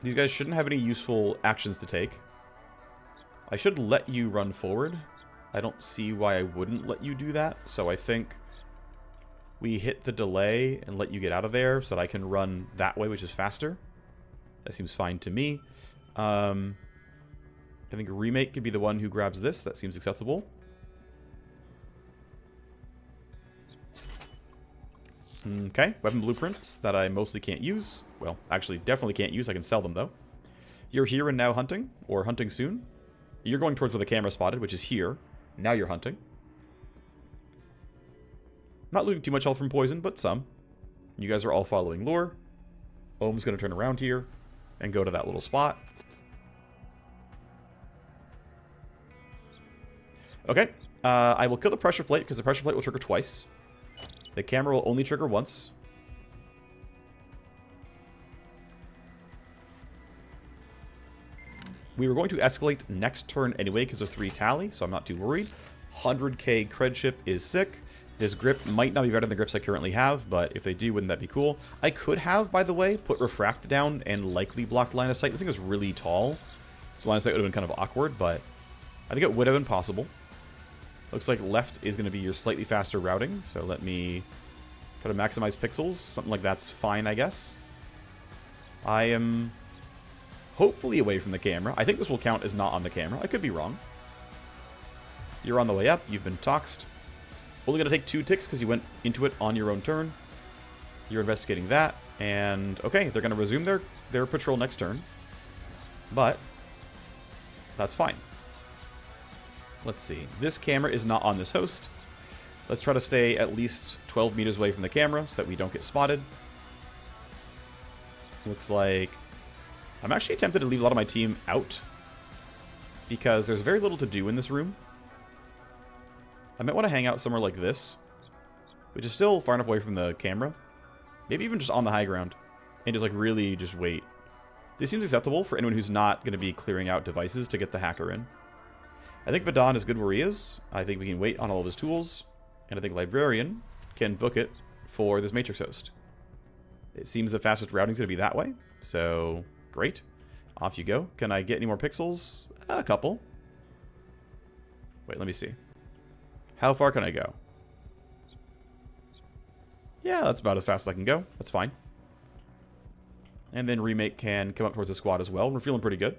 These guys shouldn't have any useful actions to take. I should let you run forward. I don't see why I wouldn't let you do that. So I think we hit the delay and let you get out of there so that I can run that way, which is faster. That seems fine to me. I think Remake could be the one who grabs this. That seems acceptable. Okay, weapon blueprints that I mostly can't use. Well, actually, definitely can't use. I can sell them, though. You're here and now hunting, or hunting soon. You're going towards where the camera spotted, which is here. Now you're hunting. Not losing too much health from poison, but some. You guys are all following lure. Ohm's going to turn around here and go to that little spot. Okay, I will kill the pressure plate because the pressure plate will trigger twice. The camera will only trigger once. We were going to escalate next turn anyway because of 3 tally, so I'm not too worried. 100k cred ship is sick. This grip might not be better than the grips I currently have, but if they do, wouldn't that be cool? I could have, by the way, put Refract down and likely blocked line of sight. This thing is really tall, so line of sight would have been kind of awkward, but I think it would have been possible. Looks like left is going to be your slightly faster routing, so let me try to maximize pixels. Something like that's fine, I guess. I am hopefully away from the camera. I think this will count as not on the camera. I could be wrong. You're on the way up. You've been toxed. Only going to take 2 ticks because you went into it on your own turn. You're investigating that. And, okay, they're going to resume their patrol next turn. But that's fine. Let's see. This camera is not on this host. Let's try to stay at least 12 meters away from the camera so that we don't get spotted. Looks like I'm actually tempted to leave a lot of my team out because there's very little to do in this room. I might want to hang out somewhere like this, which is still far enough away from the camera. Maybe even just on the high ground and just like really just wait. This seems acceptable for anyone who's not going to be clearing out devices to get the hacker in. I think Vadon is good where he is. I think we can wait on all of his tools. And I think Librarian can book it for this Matrix host. It seems the fastest routing is going to be that way. So, great. Off you go. Can I get any more pixels? A couple. Wait, let me see. How far can I go? Yeah, that's about as fast as I can go. That's fine. And then Remake can come up towards the squad as well. We're feeling pretty good.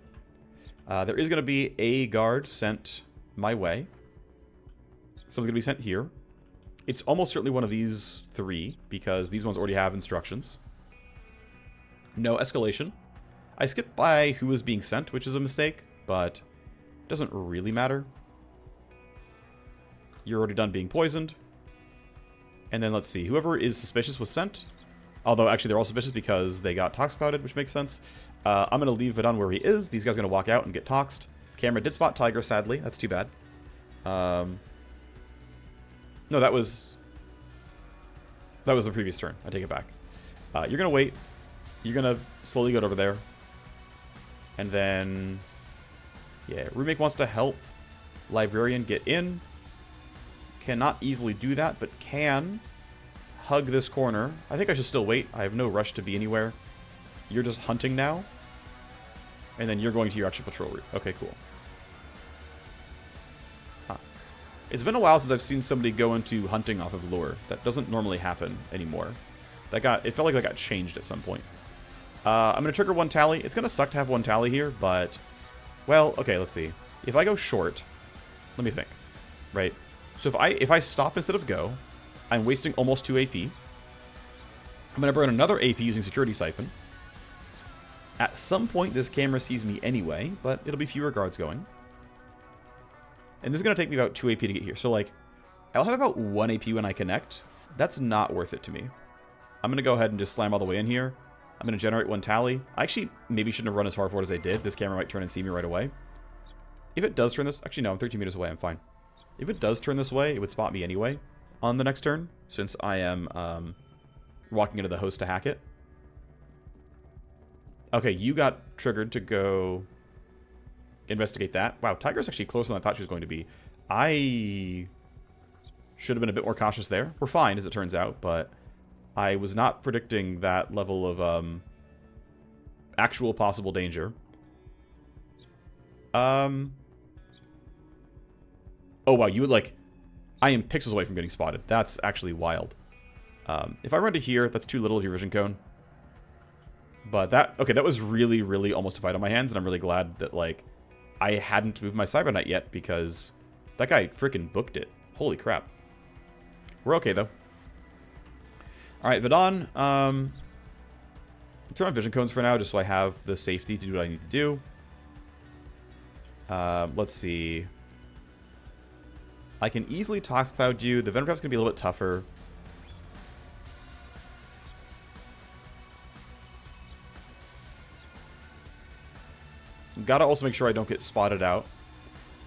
There is going to be a guard sent my way. Someone's going to be sent here. It's almost certainly one of these 3, because these ones already have instructions. No escalation. I skipped by who was being sent, which is a mistake, but it doesn't really matter. You're already done being poisoned. And then let's see. Whoever is suspicious was sent. Although, actually, they're all suspicious because they got tox clouded, which makes sense. I'm going to leave Vadon where he is. These guys are going to walk out and get toxed. Camera did spot Tiger, sadly. That's too bad. No, that was the previous turn. I take it back. You're going to wait. You're going to slowly go over there. And then, yeah, Remake wants to help Librarian get in. cannot easily do that, but can hug this corner. I think I should still wait. I have no rush to be anywhere. You're just hunting now. And then you're going to your actual patrol route. Okay, cool. Huh. It's been a while since I've seen somebody go into hunting off of lure. That doesn't normally happen anymore. It felt like that got changed at some point. I'm going to trigger one tally. It's going to suck to have one tally here, but... Well, okay, let's see. If I go short... Let me think. Right? So if I stop instead of go, I'm wasting almost 2 AP. I'm going to burn another AP using Security Siphon. At some point, this camera sees me anyway, but it'll be fewer guards going. And this is going to take me about 2 AP to get here. So, like, I'll have about 1 AP when I connect. That's not worth it to me. I'm going to go ahead and just slam all the way in here. I'm going to generate 1 tally. I actually maybe shouldn't have run as far forward as I did. This camera might turn and see me right away. If it does turn this... Actually, no, I'm 13 meters away. I'm fine. If it does turn this way, it would spot me anyway on the next turn, since I am walking into the host to hack it. Okay, you got triggered to go investigate that. Wow, Tiger's actually closer than I thought she was going to be. I should have been a bit more cautious there. We're fine, as it turns out, but I was not predicting that level of actual possible danger. Oh, wow, you would, like... I am pixels away from getting spotted. That's actually wild. If I run to here, that's too little of your vision cone. But that... Okay, that was really, really almost a fight on my hands, and I'm really glad that, like, I hadn't moved my Cyberknight yet, because that guy freaking booked it. Holy crap. We're okay, though. Alright, Vidon. Turn on vision cones for now, just so I have the safety to do what I need to do. Let's see. I can easily Tox Cloud you. The Venom Trap's going to be a little bit tougher. Gotta also make sure I don't get spotted out.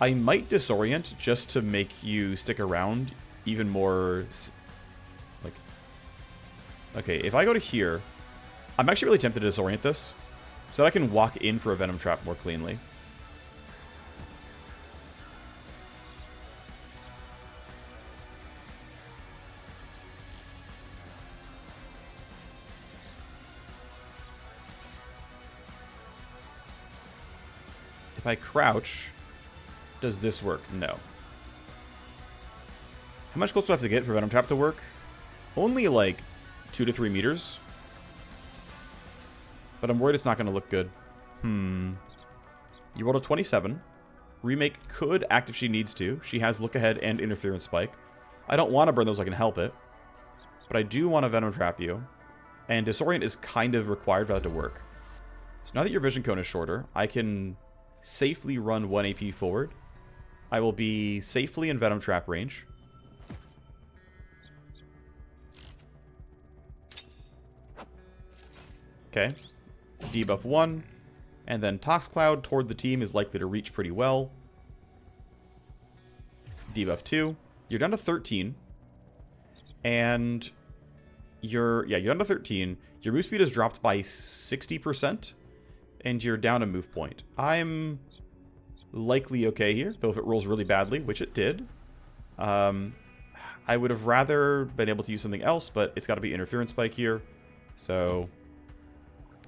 I might disorient just to make you stick around even more. Like, okay, if I go to here, I'm actually really tempted to disorient this so that I can walk in for a Venom Trap more cleanly. If I crouch, does this work? No. How much closer do I have to get for Venom Trap to work? Only like 2 to 3 meters. But I'm worried it's not going to look good. You rolled a 27. Remake could act if she needs to. She has Look Ahead and Interference Spike. I don't want to burn those, I can help it. But I do want to Venom Trap you. And Disorient is kind of required for that to work. So now that your vision cone is shorter, I can safely run 1 AP forward. I will be safely in Venom Trap range. Okay. Debuff 1. And then Tox Cloud toward the team is likely to reach pretty well. Debuff 2. You're down to 13. And you're down to 13. Your move speed is dropped by 60%. And you're down a move point. I'm likely okay here, though if it rolls really badly, which it did. I would have rather been able to use something else, but it's got to be Interference Spike here. So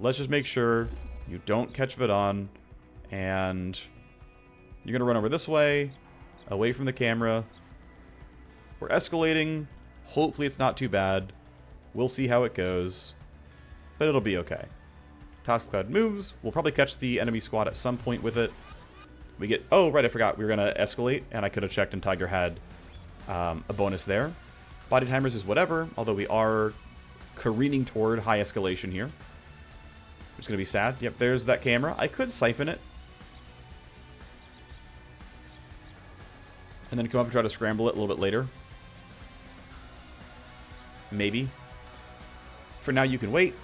let's just make sure you don't catch Vidon. And you're going to run over this way, away from the camera. We're escalating. Hopefully it's not too bad. We'll see how it goes. But it'll be okay. Tox Cloud moves. We'll probably catch the enemy squad at some point with it. We get... Oh, right, I forgot. We were going to escalate, and I could have checked, and Tiger had a bonus there. Body timers is whatever, although we are careening toward high escalation here. It's going to be sad. Yep, there's that camera. I could siphon it. And then come up and try to scramble it a little bit later. Maybe. For now, you can wait.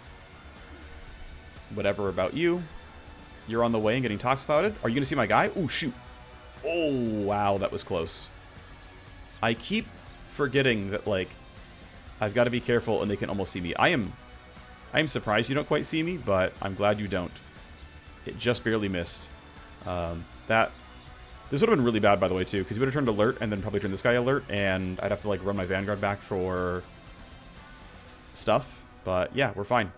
Whatever about you. You're on the way and getting Tox Clouded. Are you going to see my guy? Ooh, shoot. Oh, wow, that was close. I keep forgetting that, like, I've got to be careful and they can almost see me. I am surprised you don't quite see me, but I'm glad you don't. It just barely missed. That This would have been really bad, by the way, too, because he would have turned alert and then probably turned this guy alert, and I'd have to, like, run my Vanguard back for stuff. But, yeah, we're fine.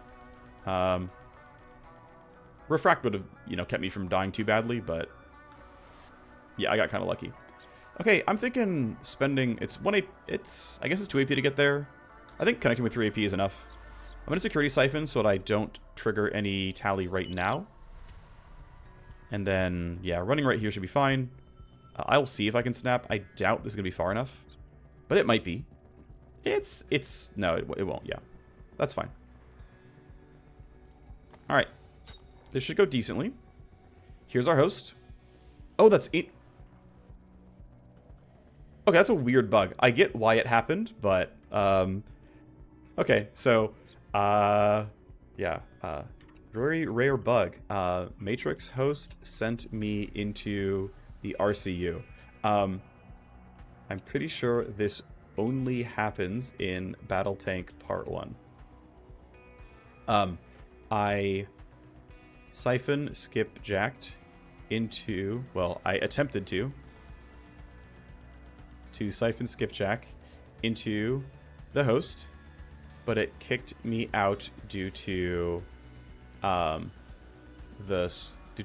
Refract would have, you know, kept me from dying too badly, but yeah, I got kind of lucky. Okay, I'm thinking spending, it's 1 AP, I guess it's 2 AP to get there. I think connecting with 3 AP is enough. I'm going to security siphon so that I don't trigger any tally right now. And then, yeah, running right here should be fine. I'll see if I can snap. I doubt this is going to be far enough, but it might be. No, it won't, yeah. That's fine. All right. This should go decently. Here's our host. Oh, that's it. Okay, that's a weird bug. I get why it happened, but, okay, so, yeah, very rare bug. Matrix host sent me into the RCU. I'm pretty sure this only happens in Battletank Part 1. I siphon skipjacked into, well, I attempted to siphon skipjack into the host, but it kicked me out due to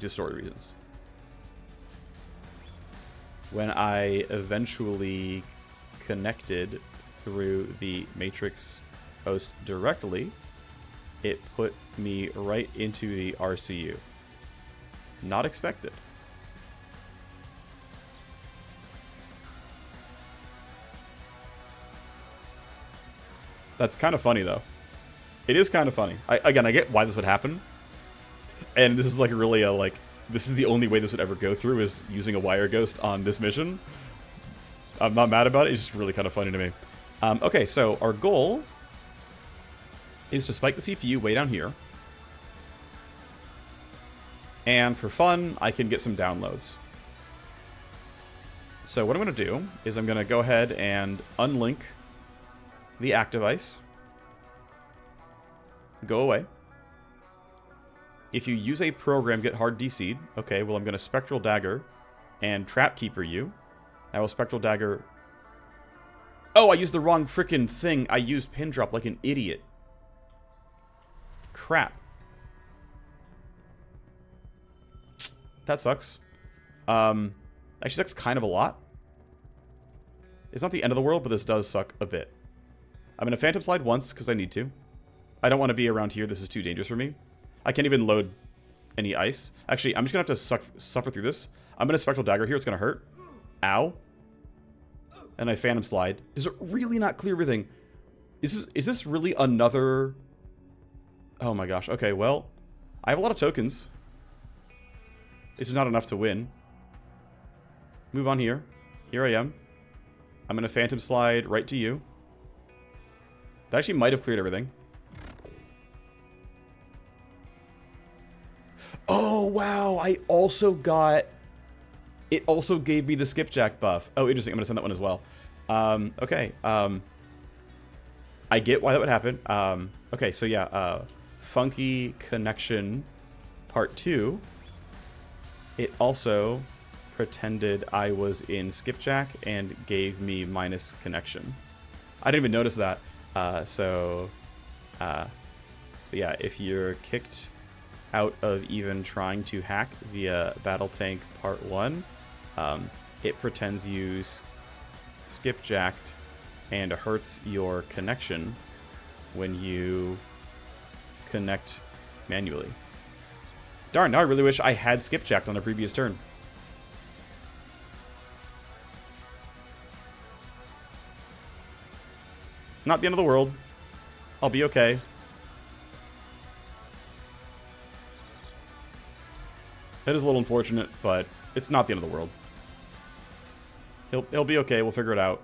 story reasons. When I eventually connected through the Matrix host directly, it put me right into the RCU. Not expected. That's kind of funny, though. It is kind of funny. I get why this would happen. And this is like really this is the only way this would ever go through, is using a Wireghost on this mission. I'm not mad about it. It's just really kind of funny to me. Okay, so our goal is to spike the CPU way down here. And for fun, I can get some downloads. So what I'm going to do is I'm going to go ahead and unlink the active ice. Go away. If you use a program, get hard DC'd. Okay, well, I'm going to Spectral Dagger and Trap Keeper you. I will Spectral Dagger. Oh, I used the wrong frickin' thing. I used Pin Drop like an idiot. Crap. That sucks. Actually, sucks kind of a lot. It's not the end of the world, but this does suck a bit. I'm going to Phantom Slide once because I need to. I don't want to be around here. This is too dangerous for me. I can't even load any ice. Actually, I'm just going to have to suffer through this. I'm going to Spectral Dagger here. It's going to hurt. Ow. And I Phantom Slide. Is it really not clear everything? Is this really another... Oh my gosh. Okay, well, I have a lot of tokens. This is not enough to win. Move on here. Here I am. I'm going to Phantom Slide right to you. That actually might have cleared everything. Oh, wow. I also got... It also gave me the skipjack buff. Oh, interesting. I'm going to send that one as well. Okay. I get why that would happen. Okay, so yeah. Funky Connection Part 2. It also pretended I was in skipjack and gave me minus connection. I didn't even notice that. So yeah, if you're kicked out of even trying to hack via Battletank Part 1, it pretends you skipjacked and hurts your connection when you connect manually. Darn, now I really wish I had skipjacked on the previous turn. It's not the end of the world. I'll be okay. It is a little unfortunate, but it's not the end of the world. He'll be okay. We'll figure it out.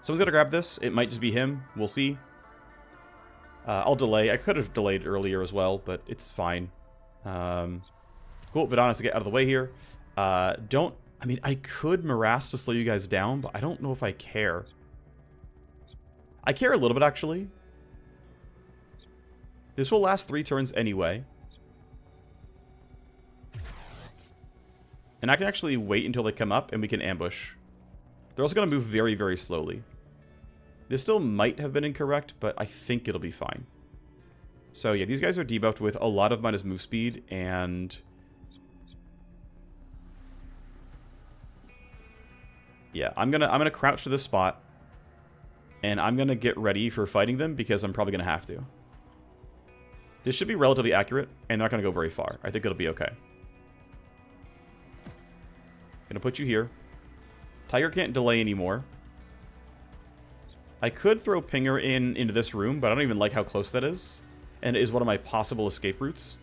Someone's gonna grab this. It might just be him. We'll see. I'll delay. I could have delayed earlier as well, but it's fine. Cool. Vidanis to get out of the way here. I mean, I could Morass to slow you guys down, but I don't know if I care. I care a little bit, actually. This will last 3 turns anyway. And I can actually wait until they come up and we can ambush. They're also going to move very, very slowly. This still might have been incorrect, but I think it'll be fine. So yeah, these guys are debuffed with a lot of minus move speed, and yeah, I'm gonna crouch to this spot, and I'm gonna get ready for fighting them because I'm probably gonna have to. This should be relatively accurate, and they're not gonna go very far. I think it'll be okay. Gonna put you here. Tiger can't delay anymore. I could throw Pinger into this room, but I don't even like how close that is. And it is one of my possible escape routes.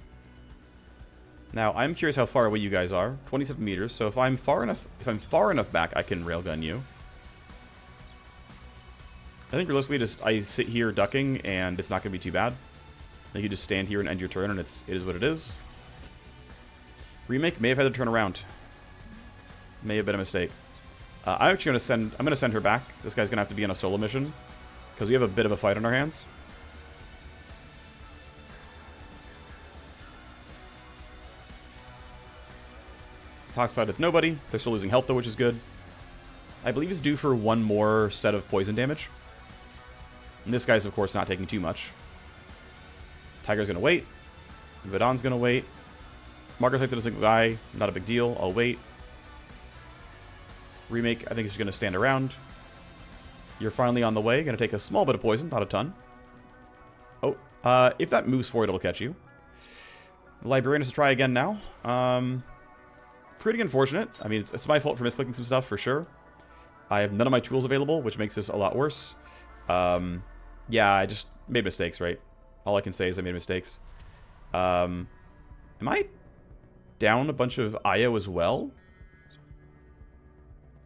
Now, I'm curious how far away you guys are. 27 meters. So if I'm far enough back, I can railgun you. I think realistically, I sit here ducking, and it's not going to be too bad. I think you just stand here and end your turn, and it is what it is. Remake may have had to turn around. May have been a mistake. I'm actually going to send her back. This guy's going to have to be on a solo mission because we have a bit of a fight on our hands. Toxcloud, it's nobody. They're still losing health though, which is good. I believe he's due for one more set of poison damage. And this guy's, of course, not taking too much. Tiger's going to wait. Vidon's going to wait. Marker types it as a guy. Not a big deal. I'll wait. Remake, I think, is just going to stand around. You're finally on the way. Going to take a small bit of poison, not a ton. Oh, if that moves forward, it'll catch you. Librarian has to try again now. Pretty unfortunate. I mean, it's my fault for misclicking some stuff, for sure. I have none of my tools available, which makes this a lot worse. Yeah, I just made mistakes, right? All I can say is I made mistakes. Am I down a bunch of IO as well?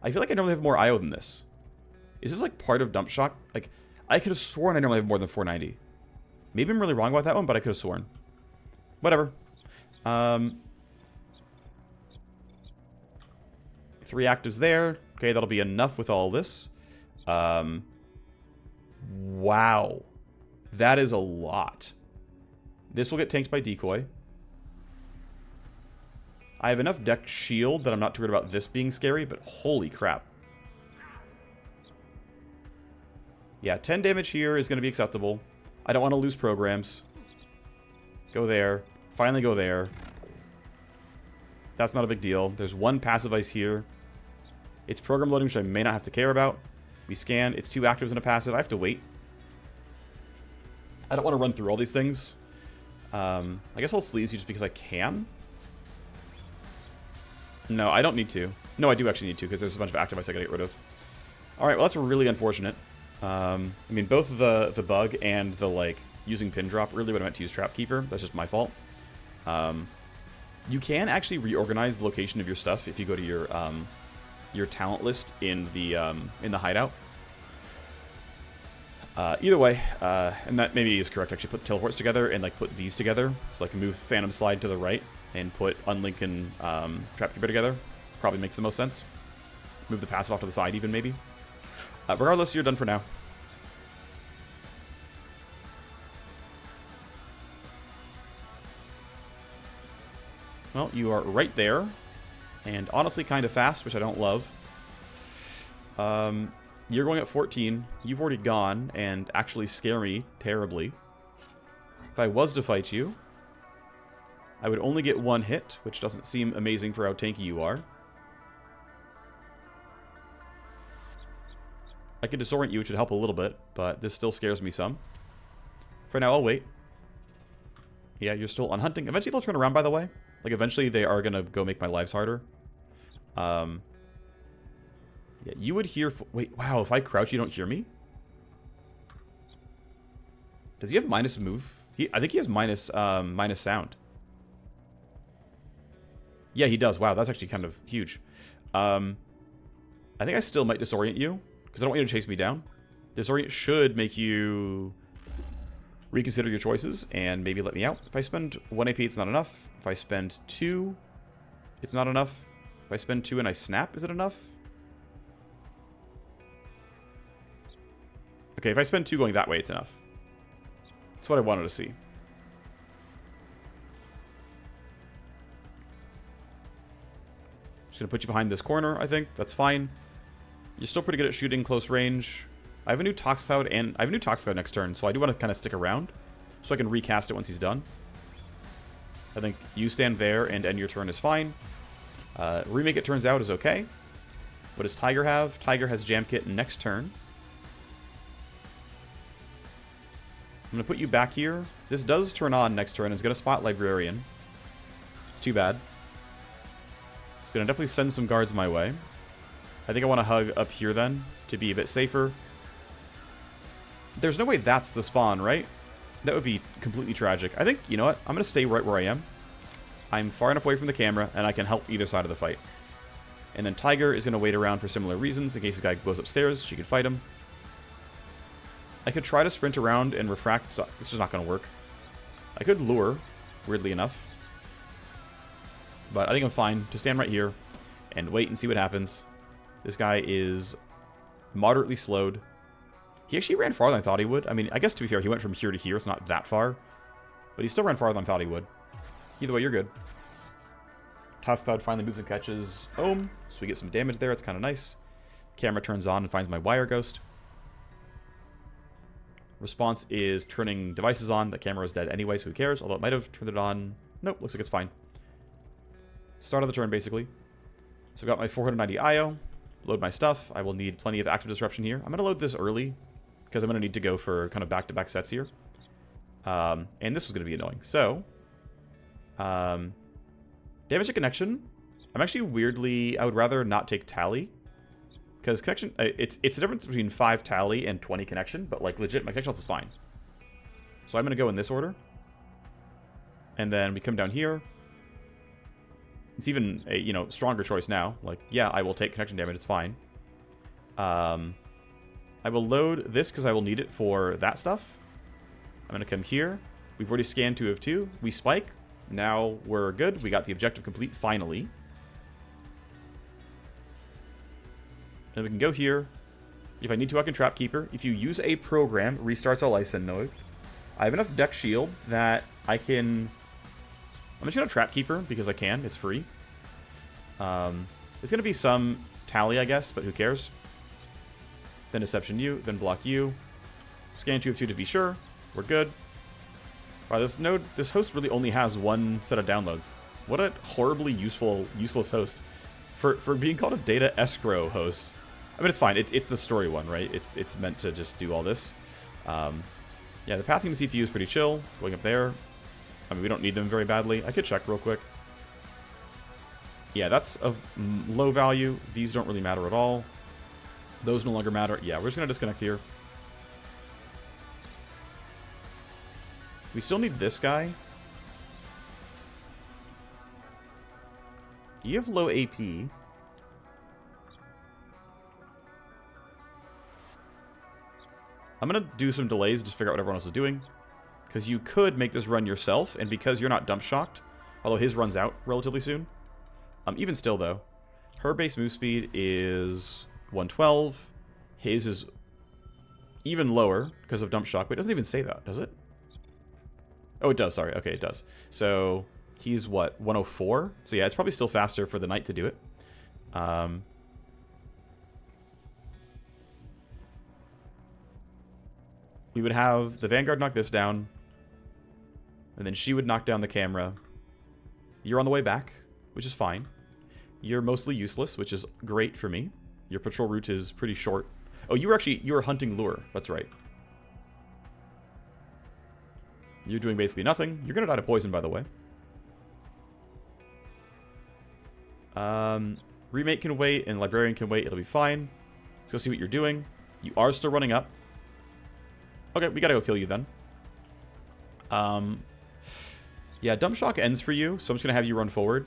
I feel like I normally have more IO than this. Is this like part of Dump Shock? Like, I could have sworn I normally have more than 490. Maybe I'm really wrong about that one, but I could have sworn. Whatever. 3 actives there. Okay, that'll be enough with all this. Wow. That is a lot. This will get tanked by Decoy. I have enough deck shield that I'm not too worried about this being scary, but holy crap. Yeah, 10 damage here is going to be acceptable. I don't want to lose programs. Go there. Finally go there. That's not a big deal. There's one passive ice here. It's program loading, which I may not have to care about. We scan. It's 2 actives and a passive. I have to wait. I don't want to run through all these things. I guess I'll sleaze you just because I can. No, I don't need to. No, I do actually need to, because there's a bunch of active ice I gotta get rid of. Alright, well, that's really unfortunate. I mean, both the bug and the, like, using pin drop really would have meant to use Trapkeeper. That's just my fault. You can actually reorganize the location of your stuff if you go to your talent list in the hideout. Either way, and that maybe is correct, actually put the teleports together and, like, put these together. So, like, move Phantom Slide to the right and put Unlink and Trapkeeper together. Probably makes the most sense. Move the passive off to the side even, maybe. Regardless, you're done for now. Well, you are right there. And honestly kind of fast, which I don't love. You're going at 14. You've already gone and actually scare me terribly. If I was to fight you, I would only get 1 hit, which doesn't seem amazing for how tanky you are. I could disorient you, which would help a little bit, but this still scares me some. For now, I'll wait. Yeah, you're still on hunting. Eventually they'll turn around, by the way. Like, eventually they are going to go make my lives harder. Yeah, you would hear... Wait, wow, if I crouch, you don't hear me? Does he have minus move? I think he has minus sound. Yeah, he does. Wow, that's actually kind of huge. I think I still might disorient you, because I don't want you to chase me down. Disorient should make you reconsider your choices and maybe let me out. If I spend 1 AP, it's not enough. If I spend 2, it's not enough. If I spend 2 and I snap, is it enough? Okay, if I spend 2 going that way, it's enough. That's what I wanted to see. Just gonna put you behind this corner, I think. That's fine. You're still pretty good at shooting close range. I have a new Tox Cloud, and I have a new Tox Cloud next turn, so I do want to kind of stick around so I can recast it once he's done. I think you stand there and end your turn is fine. Remake, it turns out, is okay. What does Tiger have? Tiger has Jam Kit next turn. I'm going to put you back here. This does turn on next turn. It's going to spot Librarian. It's too bad. It's going to definitely send some guards my way. I think I want to hug up here then to be a bit safer. There's no way that's the spawn, right? That would be completely tragic. I think, you know what? I'm going to stay right where I am. I'm far enough away from the camera, and I can help either side of the fight. And then Tiger is going to wait around for similar reasons. In case the guy goes upstairs, she can fight him. I could try to sprint around and refract. So this is not going to work. I could lure, weirdly enough. But I think I'm fine to stand right here and wait and see what happens. This guy is moderately slowed. He actually ran farther than I thought he would. I mean, I guess to be fair, he went from here to here. It's not that far. But he still ran farther than I thought he would. Either way, you're good. Toss Cloud finally moves and catches Ohm. So we get some damage there. It's kind of nice. Camera turns on and finds my Wireghost. Response is turning devices on. The camera is dead anyway, so who cares? Although it might have turned it on. Nope, looks like it's fine. Start of the turn, basically. So I've got my 490 IO. Load my stuff. I will need plenty of active disruption here. I'm going to load this early because I'm going to need to go for kind of back-to-back sets here. And this was going to be annoying. So, damage to connection. I'm actually weirdly... I would rather not take tally. Because connection... It's the difference between 5 tally and 20 connection. But, like, legit, my connection health is fine. So I'm going to go in this order. And then we come down here. It's even a, you know, stronger choice now. Like, yeah, I will take connection damage. It's fine. I will load this because I will need it for that stuff. I'm going to come here. We've already scanned 2 of 2. We spike. Now we're good. We got the objective complete finally. And we can go here. If I need to, I can Trap Keeper. If you use a program, restarts all Lysen node. I have enough deck shield that I can... I'm just going to Trap Keeper because I can. It's free. There's going to be some tally, I guess, but who cares? Then Deception you, then Block you. Scan 2 of 2 to be sure. We're good. Wow, this host really only has one set of downloads. What a horribly useless host. For being called a data escrow host. I mean, it's fine. It's the story one, right? It's meant to just do all this. Yeah, the pathing the CPU is pretty chill. Going up there. I mean, we don't need them very badly. I could check real quick. Yeah, that's of low value. These don't really matter at all. Those no longer matter. Yeah, we're just going to disconnect here. We still need this guy. You have low AP. I'm going to do some delays, just figure out what everyone else is doing. Because you could make this run yourself, and because you're not dump shocked, although his runs out relatively soon. Even still, though, her base move speed is 112. His is even lower because of dump shock. But it doesn't even say that, does it? Oh, it does. Sorry. Okay, it does. So he's what, 104? So yeah, it's probably still faster for the knight to do it. We would have the Vanguard knock this down. And then she would knock down the camera. You're on the way back, which is fine. You're mostly useless, which is great for me. Your patrol route is pretty short. Oh, you were hunting lure. That's right. You're doing basically nothing. You're going to die to poison, by the way. Remake can wait, and Librarian can wait. It'll be fine. Let's go see what you're doing. You are still running up. Okay, we gotta go kill you then. Yeah, Dump Shock ends for you, so I'm just gonna have you run forward.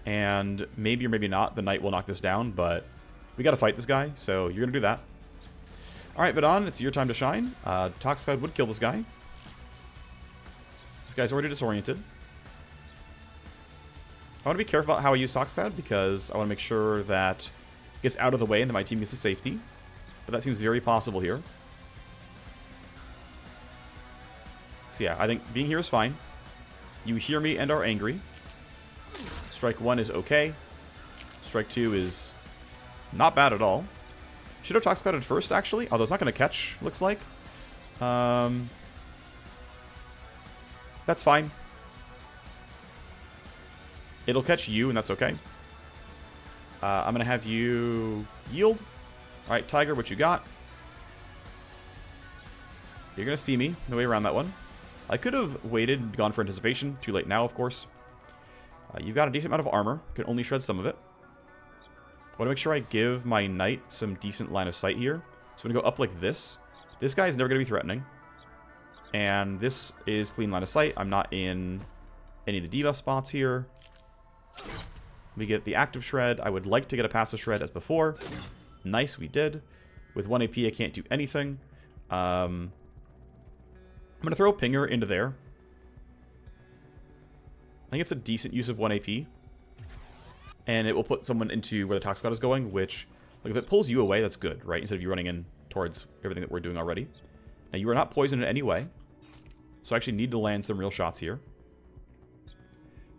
And maybe or maybe not, the knight will knock this down, but we gotta fight this guy, so you're gonna do that. Alright, Vadon, it's your time to shine. Tox Cloud would kill this guy. This guy's already disoriented. I want to be careful about how I use Tox Cloud, because I want to make sure that it gets out of the way and that my team gets to safety. But that seems very possible here. So yeah, I think being here is fine. You hear me and are angry. Strike 1 is okay. Strike 2 is not bad at all. Should have Toxic Clouded first, actually. Although it's not going to catch, looks like. That's fine. It'll catch you, and that's okay. I'm going to have you yield. All right, Tiger, what you got? You're going to see me. No way around that one. I could have waited, gone for anticipation. Too late now, of course. You've got a decent amount of armor. Can only shred some of it. I want to make sure I give my knight some decent line of sight here. So I'm going to go up like this. This guy is never going to be threatening. And this is clean line of sight. I'm not in any of the debuff spots here. We get the active shred. I would like to get a passive shred as before. Nice, we did. With 1 AP, I can't do anything. I'm going to throw a pinger into there. I think it's a decent use of 1 AP. And it will put someone into where the Toxic Cloud is going, which, like, if it pulls you away, that's good, right? Instead of you running in towards everything that we're doing already. Now, you are not poisoned in any way. So I actually need to land some real shots here.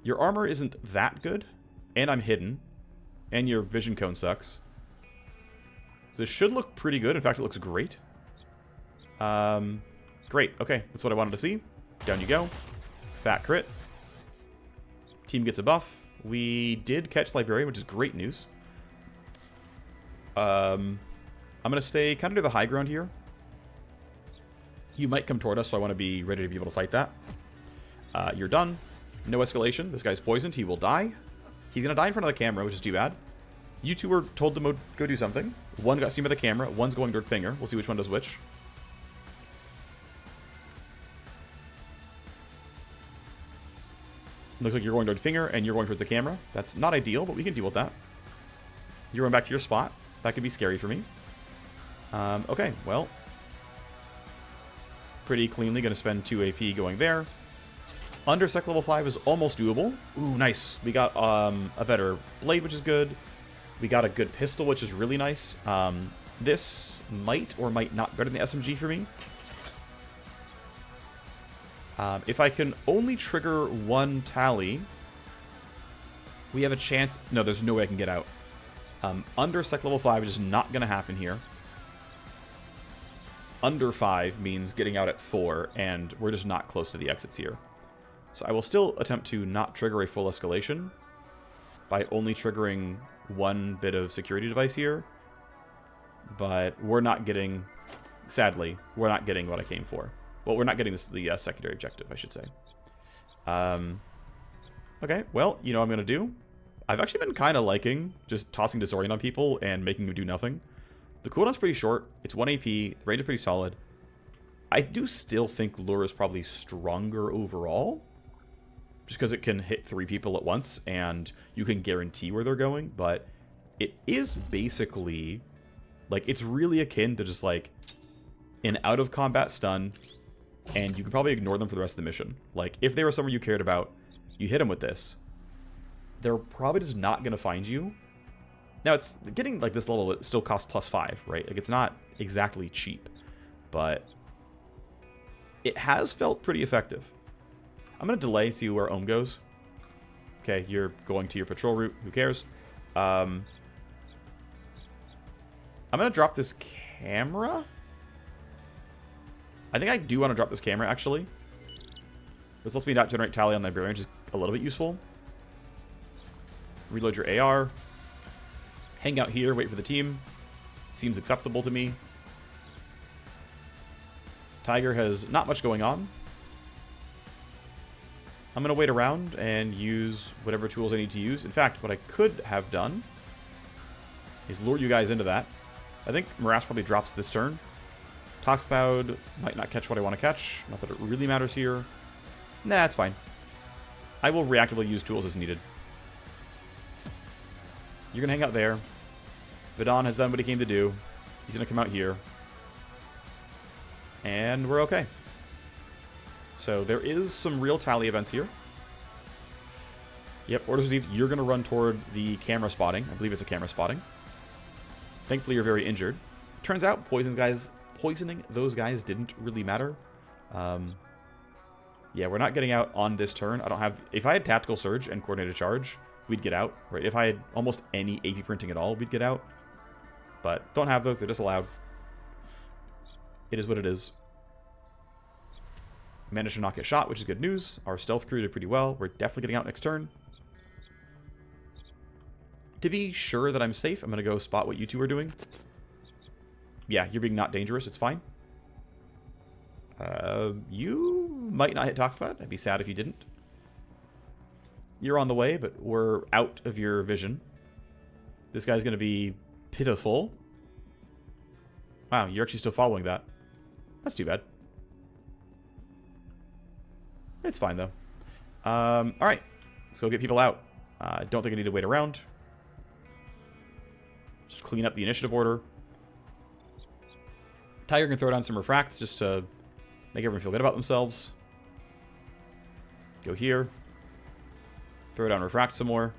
Your armor isn't that good. And I'm hidden. And your vision cone sucks. So this should look pretty good. In fact, it looks great. Great. Okay, that's what I wanted to see. Down you go. Fat crit. Team gets a buff. We did catch Librarian, which is great news. I'm going to stay kind of near the high ground here. You might come toward us, so I want to be ready to be able to fight that. You're done. No escalation. This guy's poisoned. He will die. He's going to die in front of the camera, which is too bad. You two were told to go do something. One got seen by the camera. One's going toward Pinger. We'll see which one does which. Looks like you're going towards Pinger, and you're going towards the camera. That's not ideal, but we can deal with that. You're going back to your spot. That could be scary for me. Okay, well. Pretty cleanly going to spend 2 AP going there. Under Sec level 5 is almost doable. Ooh, nice. We got a better blade, which is good. We got a good pistol, which is really nice. This might or might not be better than the SMG for me. If I can only trigger 1 tally, we have a chance. No, there's no way I can get out. Under Sec level 5 is just not going to happen here. Under 5 means getting out at 4, and we're just not close to the exits here. So I will still attempt to not trigger a full escalation by only triggering 1 bit of security device here. But we're not getting, sadly, we're not getting what I came for. Well, we're not getting the secondary objective, I should say. Okay, well, you know what I'm going to do? I've actually been kind of liking just tossing Disorient on people and making them do nothing. The cooldown's pretty short. It's 1 AP. The range is pretty solid. I do still think Lure is probably stronger overall. Just because it can hit 3 people at once and you can guarantee where they're going. But it is basically, like, it's really akin to just, like, an out-of-combat stun. And you can probably ignore them for the rest of the mission. Like, if they were someone you cared about, you hit them with this. They're probably just not going to find you. Now, it's getting, like, this level, it still costs +5, right? Like, it's not exactly cheap. But it has felt pretty effective. I'm going to delay and see where Ohm goes. Okay, you're going to your patrol route. Who cares? I'm going to drop this camera. I think I do want to drop this camera, actually. This lets me not generate tally on Librarian, which is a little bit useful. Reload your AR. Hang out here, wait for the team. Seems acceptable to me. Tiger has not much going on. I'm going to wait around and use whatever tools I need to use. In fact, what I could have done is lure you guys into that. I think Morass probably drops this turn. Toxic Cloud might not catch what I want to catch. Not that it really matters here. Nah, it's fine. I will reactively use tools as needed. You're going to hang out there. Vidon has done what he came to do. He's going to come out here. And we're okay. So there is some real tally events here. Yep, orders received. You're going to run toward the camera spotting. I believe it's a camera spotting. Thankfully, you're very injured. Turns out, poisoning those guys didn't really matter. Yeah, we're not getting out on this turn. I don't have... If I had Tactical Surge and Coordinated Charge, we'd get out, right? If I had almost any AP printing at all, we'd get out. But don't have those, they're disallowed. It is what it is. Managed to not get shot, which is good news. Our stealth crew did pretty well. We're definitely getting out next turn. To be sure that I'm safe, I'm going to go spot what you two are doing. Yeah, you're being not dangerous. It's fine. You might not hit Toxlad. I'd be sad if you didn't. You're on the way, but we're out of your vision. This guy's going to be pitiful. Wow, you're actually still following that. That's too bad. It's fine, though. Alright. Let's go get people out. I don't think I need to wait around. Just clean up the initiative order. Tiger can throw down some refracts just to make everyone feel good about themselves. Go here. Throw down refract some more.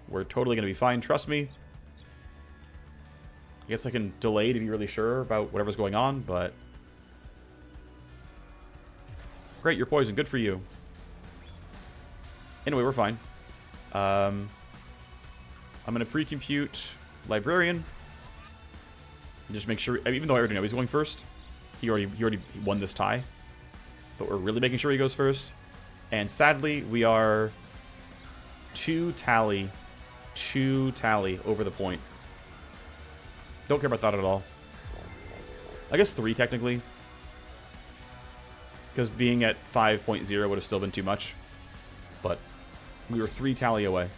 We're totally going to be fine, trust me. I guess I can delay to be really sure about whatever's going on, but... Great, you're poisoned. Good for you. Anyway, we're fine. I'm going to pre-compute Librarian. Just make sure... even though I already know he's going first. He already won this tie. But we're really making sure he goes first. And sadly, we are 2 tally over the point. Don't care about that at all. I guess 3 technically. Because being at 5.0 would have still been too much. But we were 3 tally away.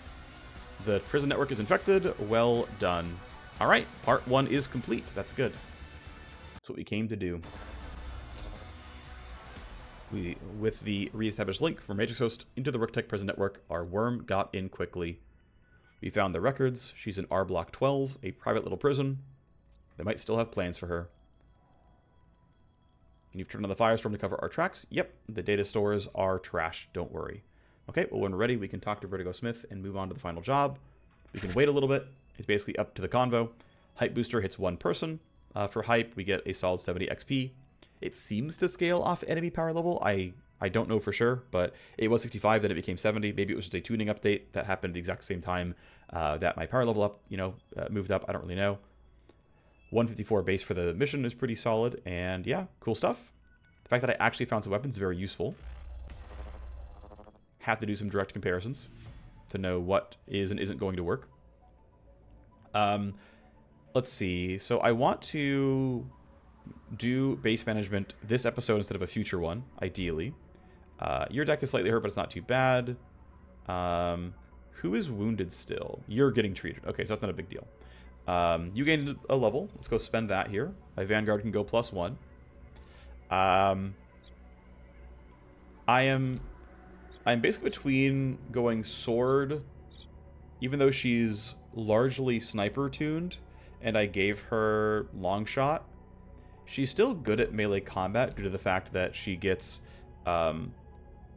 The prison network is infected. Well done. Alright, part 1 is complete. That's good. That's what we came to do. With the re-established link from Wireghost into the Rook prison network, our worm got in quickly. We found the records. She's in R Block 12, a private little prison. They might still have plans for her. Can you turn on the firestorm to cover our tracks? Yep, the data stores are trash. Don't worry. Okay, well, when we're ready, we can talk to Vertigo Smith and move on to the final job. We can wait a little bit. It's basically up to the convo. Hype booster hits 1 person. For hype, we get a solid 70 XP. It seems to scale off enemy power level. I don't know for sure, but it was 65, then it became 70. Maybe it was just a tuning update that happened at the exact same time that my power level up, moved up. I don't really know. 154 base for the mission is pretty solid, and yeah, cool stuff. The fact that I actually found some weapons is very useful. Have to do some direct comparisons to know what is and isn't going to work. Let's see. So I want to do base management this episode instead of a future one, ideally. Your deck is slightly hurt, but it's not too bad. Who is wounded still? You're getting treated. Okay, so that's not a big deal. You gained a level. Let's go spend that here. My Vanguard can go +1. I'm basically between going sword, even though she's largely sniper tuned, and I gave her long shot. She's still good at melee combat due to the fact that she gets... oh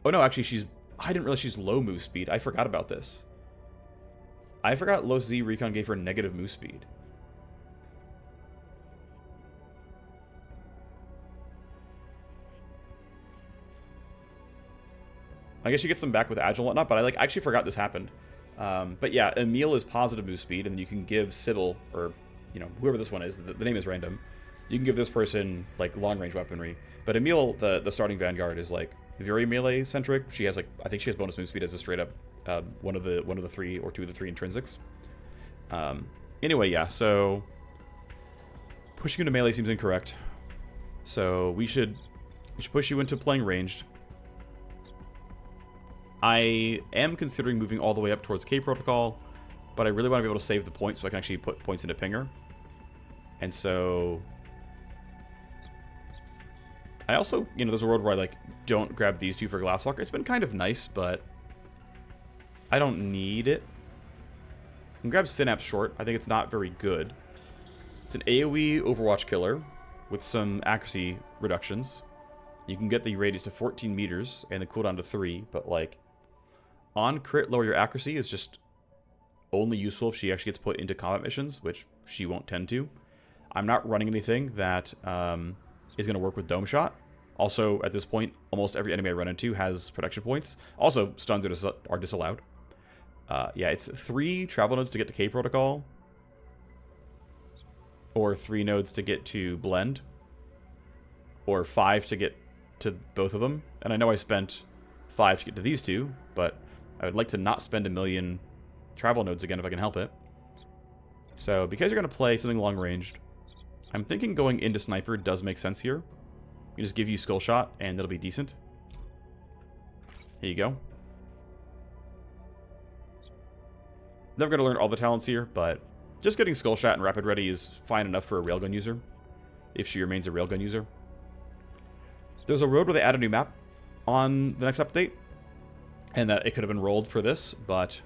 no, actually I didn't realize she's low move speed. I forgot about this. I forgot low Z Recon gave her negative move speed. I guess she gets them back with Agile and whatnot, but I actually forgot this happened. But yeah, Emil is positive move speed, and you can give Sybil, or whoever this one is, the name is random. You can give this person long range weaponry. But Emil, the starting Vanguard, is very melee centric. She has I think she has bonus move speed as a straight up one of the 3 or 2 of the 3 intrinsics. Anyway, yeah, so pushing into melee seems incorrect. So we should push you into playing ranged. I am considering moving all the way up towards K Protocol, but I really want to be able to save the points so I can actually put points into Pinger. And so I also, there's a world where I don't grab these 2 for Glasswalker. It's been kind of nice, but I don't need it. I can grab Synapse Short. I think it's not very good. It's an AoE Overwatch killer with some accuracy reductions. You can get the radius to 14 meters and the cooldown to 3, but on crit, lower your accuracy is just only useful if she actually gets put into combat missions, which she won't tend to. I'm not running anything that is going to work with Dome Shot. Also, at this point, almost every enemy I run into has protection points. Also, stuns are disallowed. Yeah, it's 3 travel nodes to get to K Protocol. Or 3 nodes to get to Blend. Or 5 to get to both of them. And I know I spent 5 to get to these 2, but I would like to not spend 1 million travel nodes again if I can help it. So, because you're going to play something long-ranged, I'm thinking going into Sniper does make sense here. You just give you Skull Shot, and it'll be decent. Here you go. Never going to learn all the talents here, but just getting Skull Shot and Rapid Ready is fine enough for a Railgun user, if she remains a Railgun user. There's a road where they add a new map on the next update, and that it could have been rolled for this, but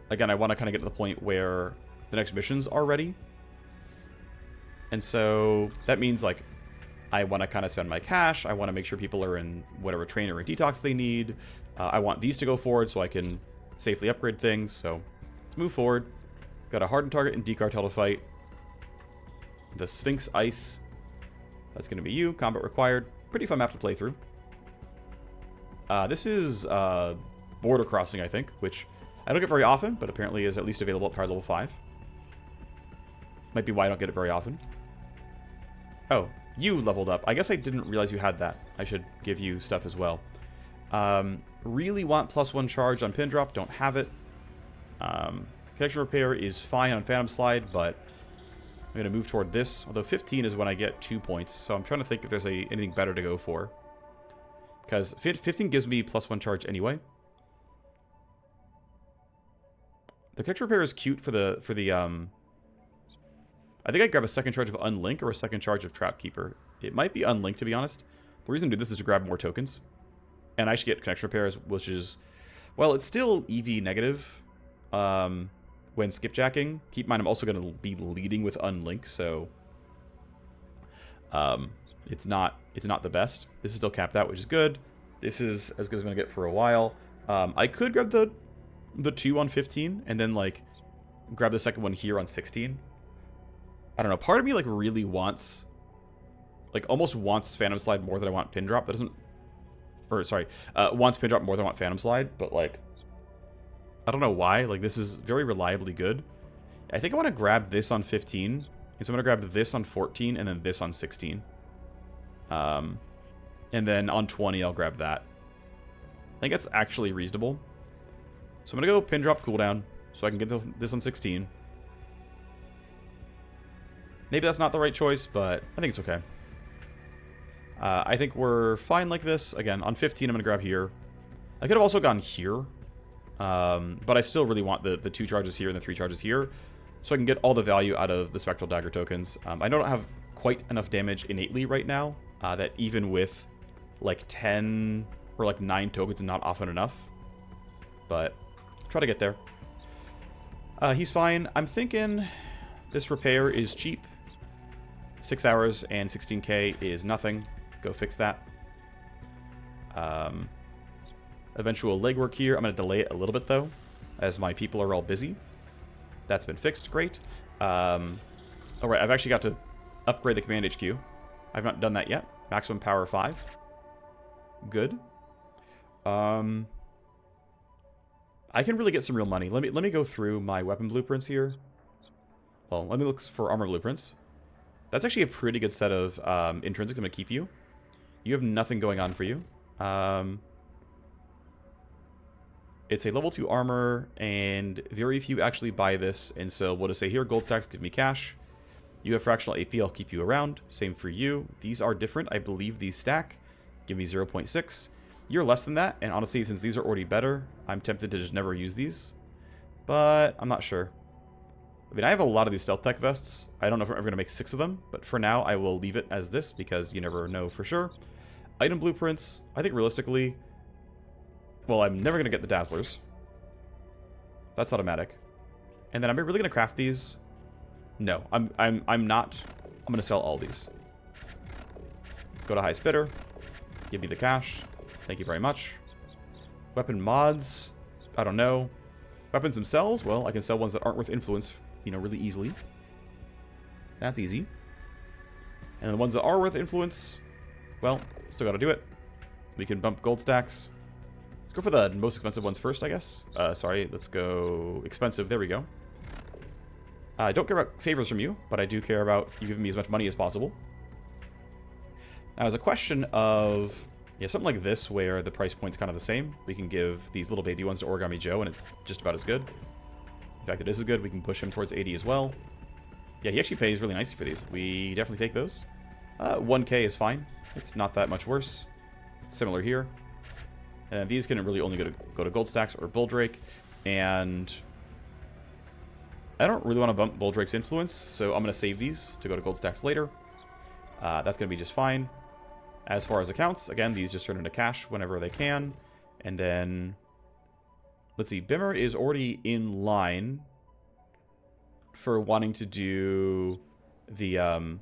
again, I want to kind of get to the point where the next missions are ready. And so that means, like, I want to kind of spend my cash. I want to make sure people are in whatever trainer or detox they need. I want these to go forward so I can safely upgrade things. So let's move forward. Got a hardened target and decartel to fight. The Sphinx Ice. That's going to be you. Combat required. Pretty fun map to play through. This is border crossing, I think, which I don't get very often, but apparently is at least available at power level 5. Might be why I don't get it very often. Oh, you leveled up. I guess I didn't realize you had that. I should give you stuff as well. Really want +1 charge on pin drop. Don't have it. Connection repair is fine on Phantom Slide, but I'm going to move toward this. Although 15 is when I get 2 points, so I'm trying to think if there's anything better to go for. Because 15 gives me +1 charge anyway. The connection repair is cute for the I think I'd grab a second charge of Unlink or a second charge of Trapkeeper. It might be Unlink, to be honest. The reason to do this is to grab more tokens. And I should get connection repairs, which is, well, it's still EV negative when skipjacking. Keep in mind, I'm also going to be leading with Unlink, so it's not the best. This is still capped out, which is good. This is as good as I'm going to get for a while. I could grab the 2 on 15 and then, like, grab the second one here on 16. I don't know. Part of me, like, really wants, like, almost wants Phantom Slide more than I want Pin Drop. That doesn't, or sorry, wants Pin Drop more than I want Phantom Slide, but, like, I don't know why. Like, this is very reliably good. I think I want to grab this on 15, and so I'm going to grab this on 14, and then this on 16. And then on 20, I'll grab that. I think that's actually reasonable. So I'm going to go Pin Drop cooldown, so I can get this on 16. Maybe that's not the right choice, but I think it's okay. I think we're fine like this. Again, on 15, I'm going to grab here. I could have also gone here. But I still really want the 2 charges here and the 3 charges here. So I can get all the value out of the Spectral Dagger tokens. I don't have quite enough damage innately right now. That even with like 10 or like 9 tokens is not often enough. But try to get there. He's fine. I'm thinking this repair is cheap. 6 hours and 16k is nothing. Go fix that. Eventual legwork here. I'm going to delay it a little bit, though, as my people are all busy. That's been fixed. Great. Alright, I've actually got to upgrade the command HQ. I've not done that yet. Maximum power 5. Good. I can really get some real money. Let me go through my weapon blueprints here. Well, let me look for armor blueprints. That's actually a pretty good set of intrinsics. I'm going to keep you. You have nothing going on for you. It's a level 2 armor, and very few actually buy this. And so we'll just say here, gold stacks, give me cash. You have fractional AP, I'll keep you around. Same for you. These are different. I believe these stack. Give me 0.6. You're less than that, and honestly, since these are already better, I'm tempted to just never use these. But I'm not sure. I mean, I have a lot of these stealth tech vests. I don't know if I'm ever going to make 6 of them, but for now, I will leave it as this because you never know for sure. Item blueprints, I think realistically, well, I'm never going to get the Dazzlers. That's automatic. And then am I really going to craft these? No, I'm not. I'm going to sell all these. Go to highest bidder. Give me the cash. Thank you very much. Weapon mods, I don't know. Weapons themselves, well, I can sell ones that aren't worth influence, you know, really easily. That's easy. And the ones that are worth influence, well, still got to do it. We can bump gold stacks. Let's Go for the most expensive ones first, I guess. Sorry, let's go expensive. There we go. I don't care about favors from you, but I do care about you giving me as much money as possible. Now, as a question of, yeah, something like this where the price point's kind of the same. We can give these little baby ones to Origami Joe, and it's just about as good. In fact, it is as good. We can push him towards 80 as well. Yeah, he actually pays really nicely for these. We definitely take those. 1k is fine. It's not that much worse. Similar here. And these can really only go to Gold Stacks or Bulldrake. And I don't really want to bump Bulldrake's influence, so I'm going to save these to go to Gold Stacks later. That's going to be just fine. As far as accounts, again, these just turn into cash whenever they can. And then, let's see, Bimmer is already in line for wanting to do the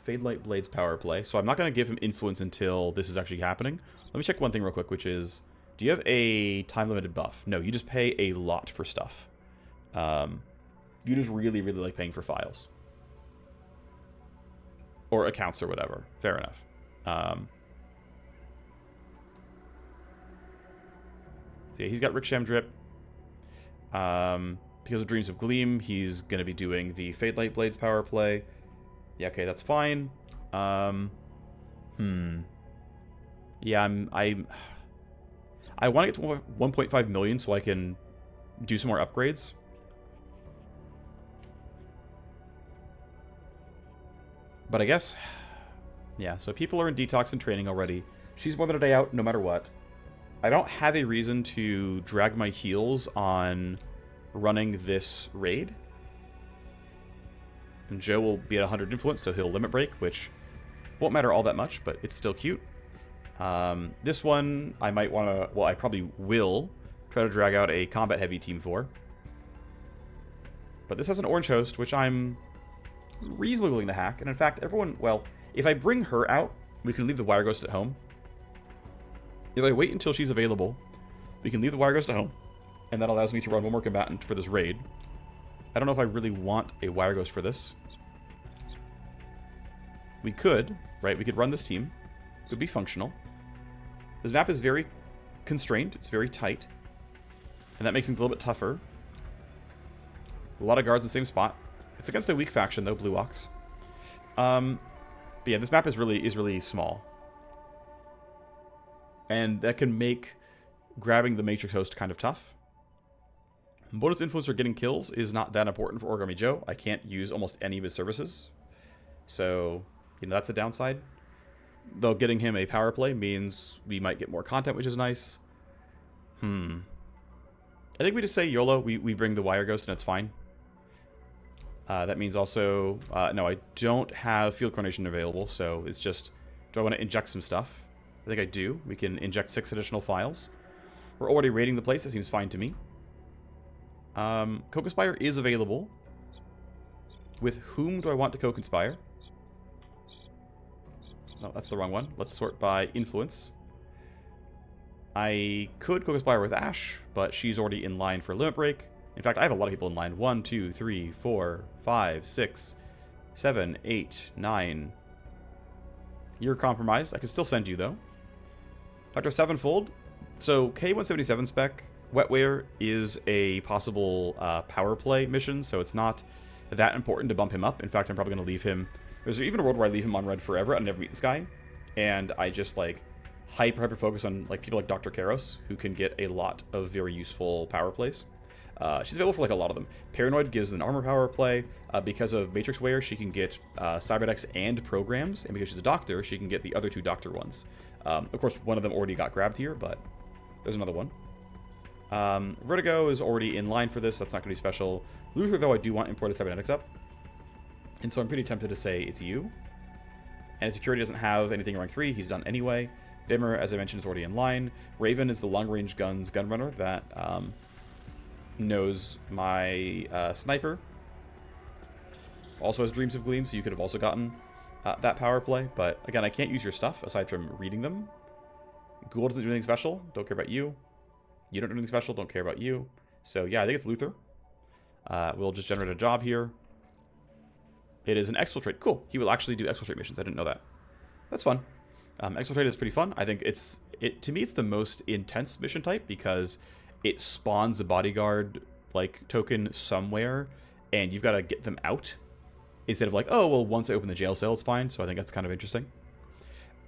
Fadelight Blades power play. So I'm not going to give him influence until this is actually happening. Let me check one thing real quick, which is, do you have a time-limited buff? No, you just pay a lot for stuff. You just really, really like paying for files. Or accounts or whatever. Fair enough. So yeah, he's got Riksham Drip. Because of Dreams of Gleam, he's going to be doing the Fadelight Blades power play. Yeah, okay, that's fine. Yeah, I want to get to 1.5 million so I can do some more upgrades. But I guess, yeah, so people are in detox and training already. She's more than a day out no matter what. I don't have a reason to drag my heels on running this raid. And Joe will be at 100 influence, so he'll limit break, which won't matter all that much, but it's still cute. This one, I might want to, well, I probably will try to drag out a combat-heavy team for. But this has an orange host, which I'm reasonably willing to hack. And in fact, everyone, well, if I bring her out, we can leave the Wireghost at home. If I wait until she's available, we can leave the Wireghost at home. And that allows me to run one more combatant for this raid. I don't know if I really want a Wireghost for this. We could, right? We could run this team. It would be functional. This map is very constrained. It's very tight. And that makes things a little bit tougher. A lot of guards in the same spot. It's against a weak faction, though, Blue Ox. But yeah, this map is really small. And that can make grabbing the Matrix host kind of tough. Bonus influence for getting kills is not that important for Origami Joe. I can't use almost any of his services. So, you know, that's a downside. Though getting him a power play means we might get more content, which is nice. I think we just say YOLO. We bring the Wireghost and it's fine. That means also, no, I don't have Field Coronation available, so it's just, do I want to inject some stuff? I think I do. We can inject 6 additional files. We're already raiding the place. It seems fine to me. Co-conspire is available. With whom do I want to co-conspire? No, that's the wrong one. Let's sort by influence. I could co-conspire with Ash, but she's already in line for limit break. In fact, I have a lot of people in line. 1, 2, 3, 4, 5, 6, 7, 8, 9. You're compromised. I can still send you, though. Dr. Sevenfold. So, K177 spec, Wetware is a possible power play mission, so it's not that important to bump him up. In fact, I'm probably going to leave him... There's even a world where I leave him on red forever. I never meet this guy. And I just, like, hyper focus on like people like Dr. Karos, who can get a lot of very useful power plays. She's available for like a lot of them. Paranoid gives an armor power play. Because of Matrix Wear, she can get Cyberdex and programs, and because she's a doctor, she can get the other 2 doctor ones. Of course, one of them already got grabbed here, but there's another one. Vertigo is already in line for this. That's not going to be special. Luther, though, I do want imported cybernetics up, and so I'm pretty tempted to say it's you. And security doesn't have anything rank 3. He's done anyway. Dimmer, as I mentioned, is already in line. Raven is the long-range guns gunrunner that knows my sniper. Also has Dreams of Gleam, so you could have also gotten that power play. But again, I can't use your stuff aside from reading them. Ghoul doesn't do anything special. Don't care about you. You don't do anything special. Don't care about you. So yeah, I think it's Luther. We'll just generate a job here. It is an exfiltrate. Cool. He will actually do exfiltrate missions. I didn't know that. That's fun. Exfiltrate is pretty fun. I think it's To me, it's the most intense mission type because it spawns a bodyguard like token somewhere, and you've got to get them out instead of like, oh well, once I open the jail cell, it's fine. So I think that's kind of interesting.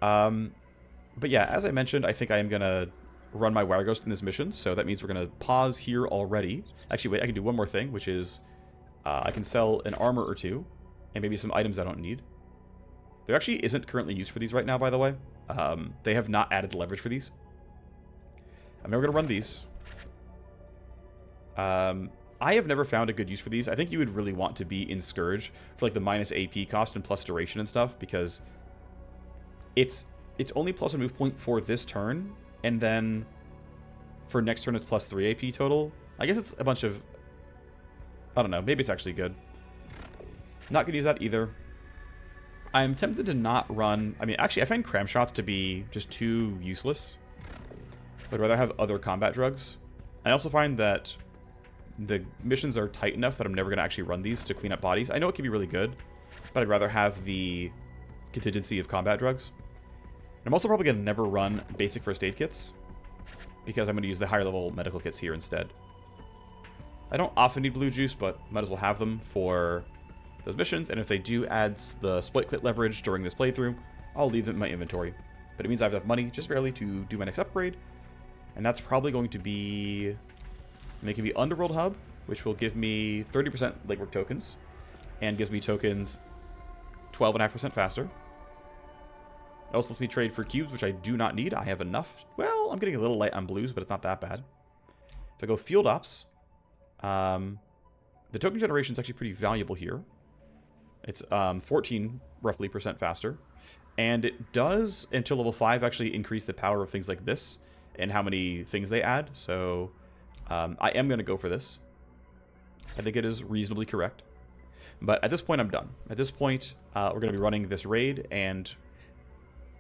But yeah, as I mentioned, I think I am gonna run my Wireghost in this mission, so that means we're gonna pause here already. Actually, wait, I can do one more thing, which is I can sell an armor or two, and maybe some items I don't need. There actually isn't currently used for these right now, by the way. They have not added leverage for these. I'm never gonna run these. I have never found a good use for these. I think you would really want to be in Scourge for like the minus AP cost and plus duration and stuff, because it's only plus a move point for this turn, and then for next turn it's plus 3 AP total. I guess it's a bunch of... I don't know. Maybe it's actually good. Not going to use that either. I'm tempted to not run... I mean, actually, I find cram shots to be just too useless. I'd rather have other combat drugs. I also find that the missions are tight enough that I'm never going to actually run these to clean up bodies. I know it can be really good, but I'd rather have the contingency of combat drugs. I'm also probably going to never run basic first aid kits, because I'm going to use the higher level medical kits here instead. I don't often need blue juice, but might as well have them for those missions, and if they do add the exploit kit leverage during this playthrough, I'll leave them in my inventory. But it means I have enough money, just barely, to do my next upgrade, and that's probably going to be making me Underworld Hub, which will give me 30% legwork tokens, and gives me tokens 12.5% faster. It also lets me trade for cubes, which I do not need. I have enough. Well, I'm getting a little light on blues, but it's not that bad. If I go Field Ops, the token generation is actually pretty valuable here. It's 14, roughly, % faster. And it does, until level 5, actually increase the power of things like this and how many things they add. So I am going to go for this. I think it is reasonably correct. But at this point, I'm done. At this point, we're going to be running this raid and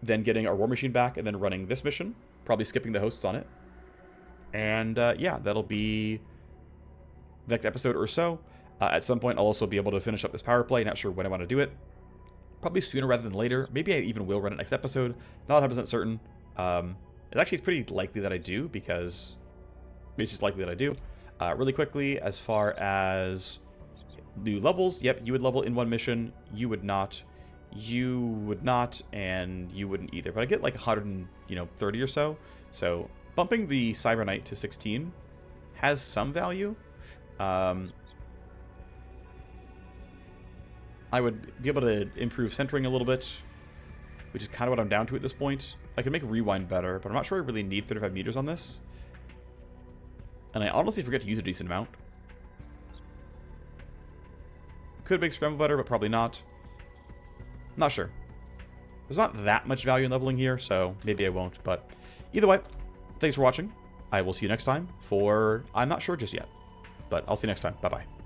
then getting our War Machine back, and then running this mission, probably skipping the hosts on it. And yeah, that'll be the next episode or so. At some point, I'll also be able to finish up this power play. Not sure when I want to do it. Probably sooner rather than later. Maybe I even will run it next episode. Not 100% certain. It actually is pretty likely that I do, because it's just likely that I do. Really quickly, as far as new levels, yep, you would level in one mission. You would not. You would not, and you wouldn't either. But I get like 130 or so. So bumping the Cyber Knight to 16 has some value. I would be able to improve centering a little bit, which is kind of what I'm down to at this point. I could make Rewind better, but I'm not sure I really need 35 meters on this. And I honestly forget to use a decent amount. Could make Scramble better, but probably not. Not sure. There's not that much value in leveling here, so maybe I won't. But either way, thanks for watching. I will see you next time for... I'm not sure just yet. But I'll see you next time. Bye-bye.